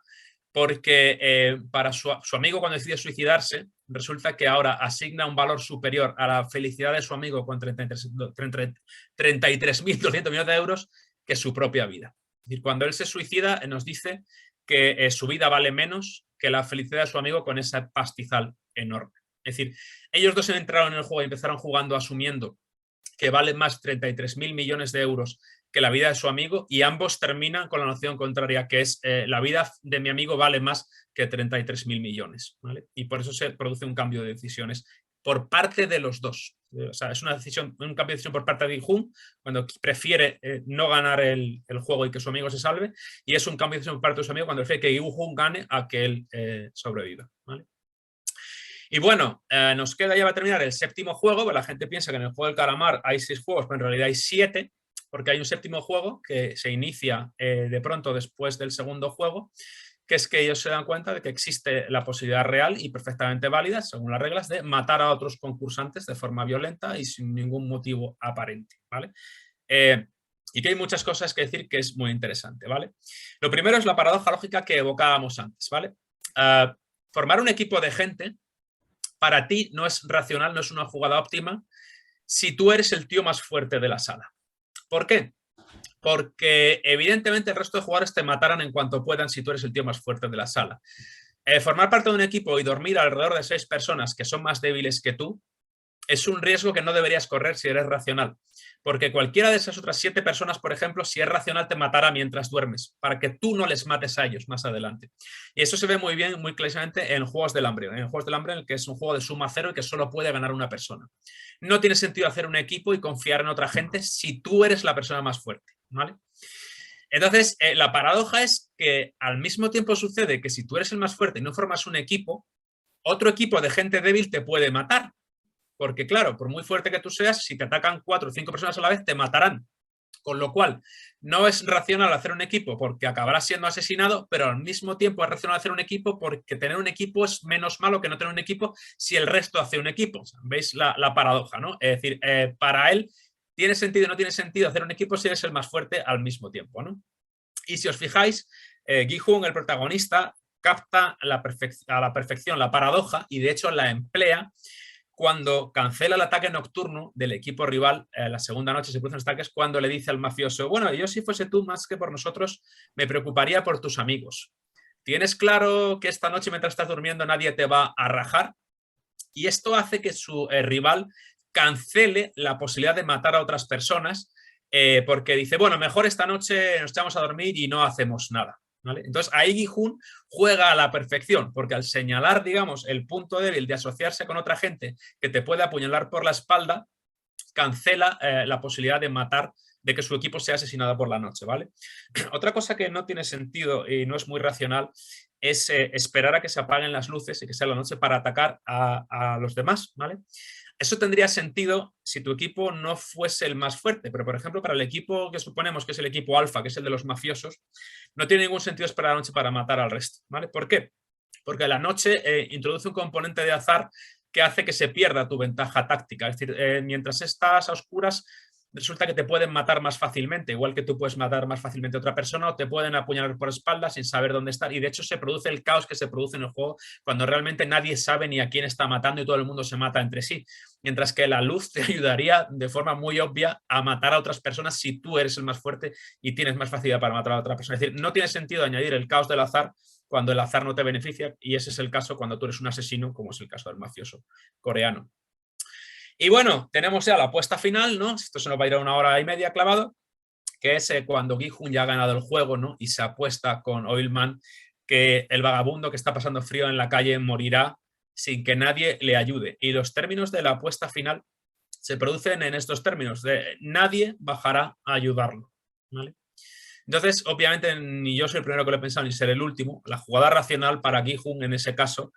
Porque para su amigo cuando decide suicidarse, resulta que ahora asigna un valor superior a la felicidad de su amigo con 33.200 millones de euros que su propia vida. Es decir, cuando él se suicida nos dice que su vida vale menos que la felicidad de su amigo con ese pastizal enorme. Es decir, ellos dos entraron en el juego y empezaron jugando asumiendo que vale más 33.000 millones de euros que la vida de su amigo y ambos terminan con la noción contraria, que es la vida de mi amigo vale más que 33.000 millones, ¿vale? Y por eso se produce un cambio de decisiones por parte de los dos. O sea, es un cambio de decisión por parte de Gi-hun cuando prefiere no ganar el juego y que su amigo se salve, y es un cambio de decisión por parte de su amigo cuando prefiere que Gi-hun gane a que él sobreviva, ¿vale? Y bueno, nos queda ya para terminar el séptimo juego. La gente piensa que en el juego del calamar hay 6 juegos, pero en realidad hay 7, porque hay un séptimo juego que se inicia de pronto después del segundo juego, que es que ellos se dan cuenta de que existe la posibilidad real y perfectamente válida, según las reglas, de matar a otros concursantes de forma violenta y sin ningún motivo aparente, ¿vale? Y que hay muchas cosas que decir que es muy interesante, ¿vale? Lo primero es la paradoja lógica que evocábamos antes, ¿vale? Formar un equipo de gente para ti no es racional, no es una jugada óptima si tú eres el tío más fuerte de la sala. ¿Por qué? Porque evidentemente el resto de jugadores te matarán en cuanto puedan si tú eres el tío más fuerte de la sala. Formar parte de un equipo y dormir alrededor de 6 personas que son más débiles que tú es un riesgo que no deberías correr si eres racional. Porque cualquiera de esas otras 7 personas, por ejemplo, si es racional, te matará mientras duermes, para que tú no les mates a ellos más adelante. Y eso se ve muy bien, muy claramente en Juegos del Hambre. En Juegos del Hambre, en el que es un juego de suma cero y que solo puede ganar una persona. No tiene sentido hacer un equipo y confiar en otra gente si tú eres la persona más fuerte, ¿vale? Entonces, la paradoja es que al mismo tiempo sucede que si tú eres el más fuerte y no formas un equipo, otro equipo de gente débil te puede matar. Porque claro, por muy fuerte que tú seas, si te atacan 4 o 5 personas a la vez, te matarán. Con lo cual, no es racional hacer un equipo porque acabarás siendo asesinado, pero al mismo tiempo es racional hacer un equipo porque tener un equipo es menos malo que no tener un equipo si el resto hace un equipo. O sea, ¿veis la paradoja, ¿no? Es decir, para él, ¿tiene sentido o no tiene sentido hacer un equipo si eres el más fuerte al mismo tiempo, ¿no? Y si os fijáis, Gi-hun, el protagonista, capta a la perfección la paradoja y de hecho la emplea cuando cancela el ataque nocturno del equipo rival. La segunda noche se producen los ataques cuando le dice al mafioso, bueno, yo si fuese tú más que por nosotros me preocuparía por tus amigos. ¿Tienes claro que esta noche mientras estás durmiendo nadie te va a rajar? Y esto hace que su rival cancele la posibilidad de matar a otras personas porque dice, bueno, mejor esta noche nos echamos a dormir y no hacemos nada. ¿Vale? Entonces ahí Gi-hun juega a la perfección, porque al señalar, digamos, el punto débil de asociarse con otra gente que te puede apuñalar por la espalda, cancela la posibilidad de matar, de que su equipo sea asesinado por la noche, ¿vale? Otra cosa que no tiene sentido y no es muy racional es esperar a que se apaguen las luces y que sea la noche para atacar a los demás, ¿vale? Eso tendría sentido si tu equipo no fuese el más fuerte, pero por ejemplo para el equipo que suponemos que es el equipo alfa, que es el de los mafiosos, no tiene ningún sentido esperar a la noche para matar al resto, ¿vale? ¿Por qué? Porque la noche introduce un componente de azar que hace que se pierda tu ventaja táctica, es decir, mientras estás a oscuras resulta que te pueden matar más fácilmente, igual que tú puedes matar más fácilmente a otra persona, o te pueden apuñalar por espalda sin saber dónde estar. Y de hecho se produce el caos que se produce en el juego cuando realmente nadie sabe ni a quién está matando y todo el mundo se mata entre sí. Mientras que la luz te ayudaría de forma muy obvia a matar a otras personas si tú eres el más fuerte y tienes más facilidad para matar a otra persona. Es decir, no tiene sentido añadir el caos del azar cuando el azar no te beneficia, y ese es el caso cuando tú eres un asesino, como es el caso del mafioso coreano. Y bueno, tenemos ya la apuesta final, ¿no? Esto se nos va a ir a 1 hora y media clavado, que es cuando Gi-hun ya ha ganado el juego, ¿no? Y se apuesta con Oilman que el vagabundo que está pasando frío en la calle morirá sin que nadie le ayude. Y los términos de la apuesta final se producen en estos términos de nadie bajará a ayudarlo, ¿vale? Entonces, obviamente, ni yo soy el primero que lo he pensado, ni seré el último. La jugada racional para Gi-hun en ese caso,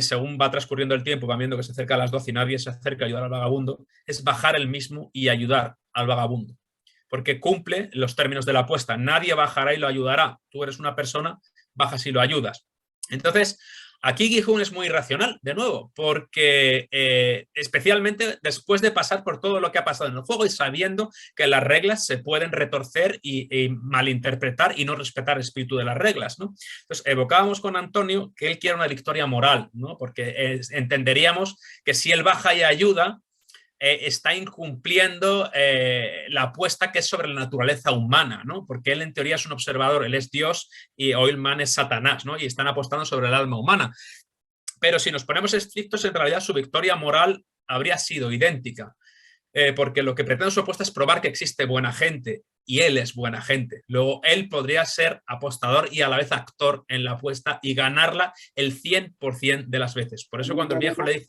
según va transcurriendo el tiempo, van viendo que se acerca a las 12 y nadie se acerca a ayudar al vagabundo, es bajar el mismo y ayudar al vagabundo. Porque cumple los términos de la apuesta. Nadie bajará y lo ayudará. Tú eres una persona, bajas y lo ayudas. Entonces, aquí Gi-hun es muy irracional, de nuevo, porque especialmente después de pasar por todo lo que ha pasado en el juego y sabiendo que las reglas se pueden retorcer y malinterpretar y no respetar el espíritu de las reglas, ¿no? Entonces, evocábamos con Antonio que él quiere una victoria moral, ¿no? Porque entenderíamos que si él baja y ayuda, está incumpliendo la apuesta que es sobre la naturaleza humana, ¿no? Porque él en teoría es un observador, él es Dios y Oilman es Satanás, ¿no? Y están apostando sobre el alma humana. Pero si nos ponemos estrictos, en realidad su victoria moral habría sido idéntica, porque lo que pretende su apuesta es probar que existe buena gente, y él es buena gente. Luego él podría ser apostador y a la vez actor en la apuesta y ganarla el 100% de las veces. Por eso cuando el viejo le dice...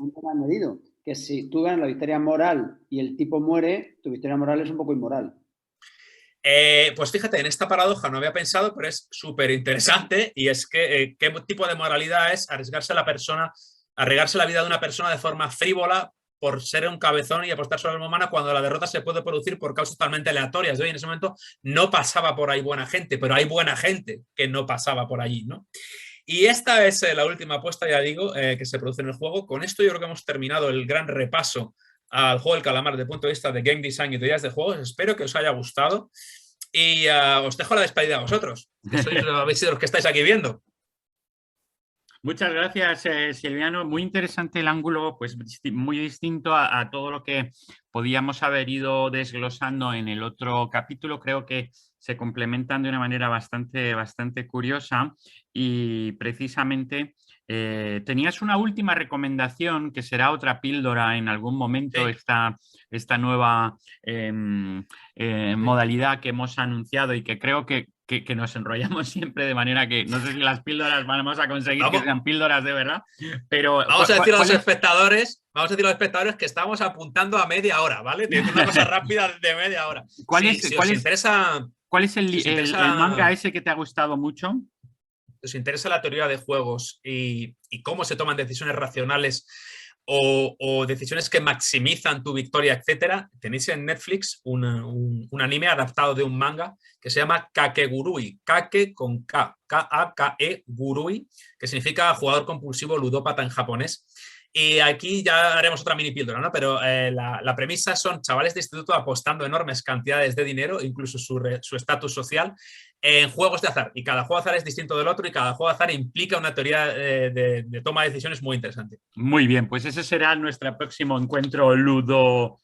que si tú ganas la victoria moral y el tipo muere, tu victoria moral es un poco inmoral. Pues fíjate, en esta paradoja no había pensado, pero es súper interesante, y es que qué tipo de moralidad es arriesgarse la vida de una persona de forma frívola por ser un cabezón y apostar sobre la alma humana, cuando la derrota se puede producir por causas totalmente aleatorias. En ese momento no pasaba por ahí buena gente, pero hay buena gente que no pasaba por allí, ¿no? Y esta es la última apuesta, ya digo, que se produce en el juego. Con esto yo creo que hemos terminado el gran repaso al juego del calamar desde el punto de vista de game design y teorías de juegos. Espero que os haya gustado y os dejo la despedida a vosotros, que habéis sido los que estáis aquí viendo. Muchas gracias, Silviano. Muy interesante el ángulo, pues muy distinto a todo lo que podíamos haber ido desglosando en el otro capítulo. Creo que se complementan de una manera bastante curiosa, y precisamente tenías una última recomendación que será otra píldora en algún momento, sí. esta nueva modalidad que hemos anunciado y que creo que nos enrollamos siempre, de manera que no sé si las píldoras vamos a conseguir que sean píldoras de verdad, pero... Vamos a decir a los espectadores que estamos apuntando a media hora, ¿vale? Tiene una cosa rápida de media hora. ¿Cuál es el manga ese que te ha gustado mucho? Si os interesa la teoría de juegos y cómo se toman decisiones racionales o decisiones que maximizan tu victoria, etcétera, tenéis en Netflix un anime adaptado de un manga que se llama Kakegurui, Kake con K, K-A-K-E Gurui, que significa jugador compulsivo ludópata en japonés. Y aquí ya haremos otra mini píldora, ¿no? Pero la premisa son chavales de instituto apostando enormes cantidades de dinero, incluso su estatus social, en juegos de azar. Y cada juego de azar es distinto del otro, y cada juego de azar implica una teoría de toma de decisiones muy interesante. Muy bien, pues ese será nuestro próximo encuentro ludólogo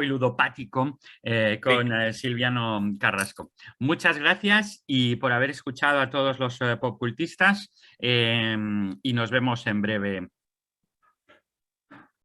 y ludopático con Silviano Carrasco. Muchas gracias y por haber escuchado a todos los popcultistas, y nos vemos en breve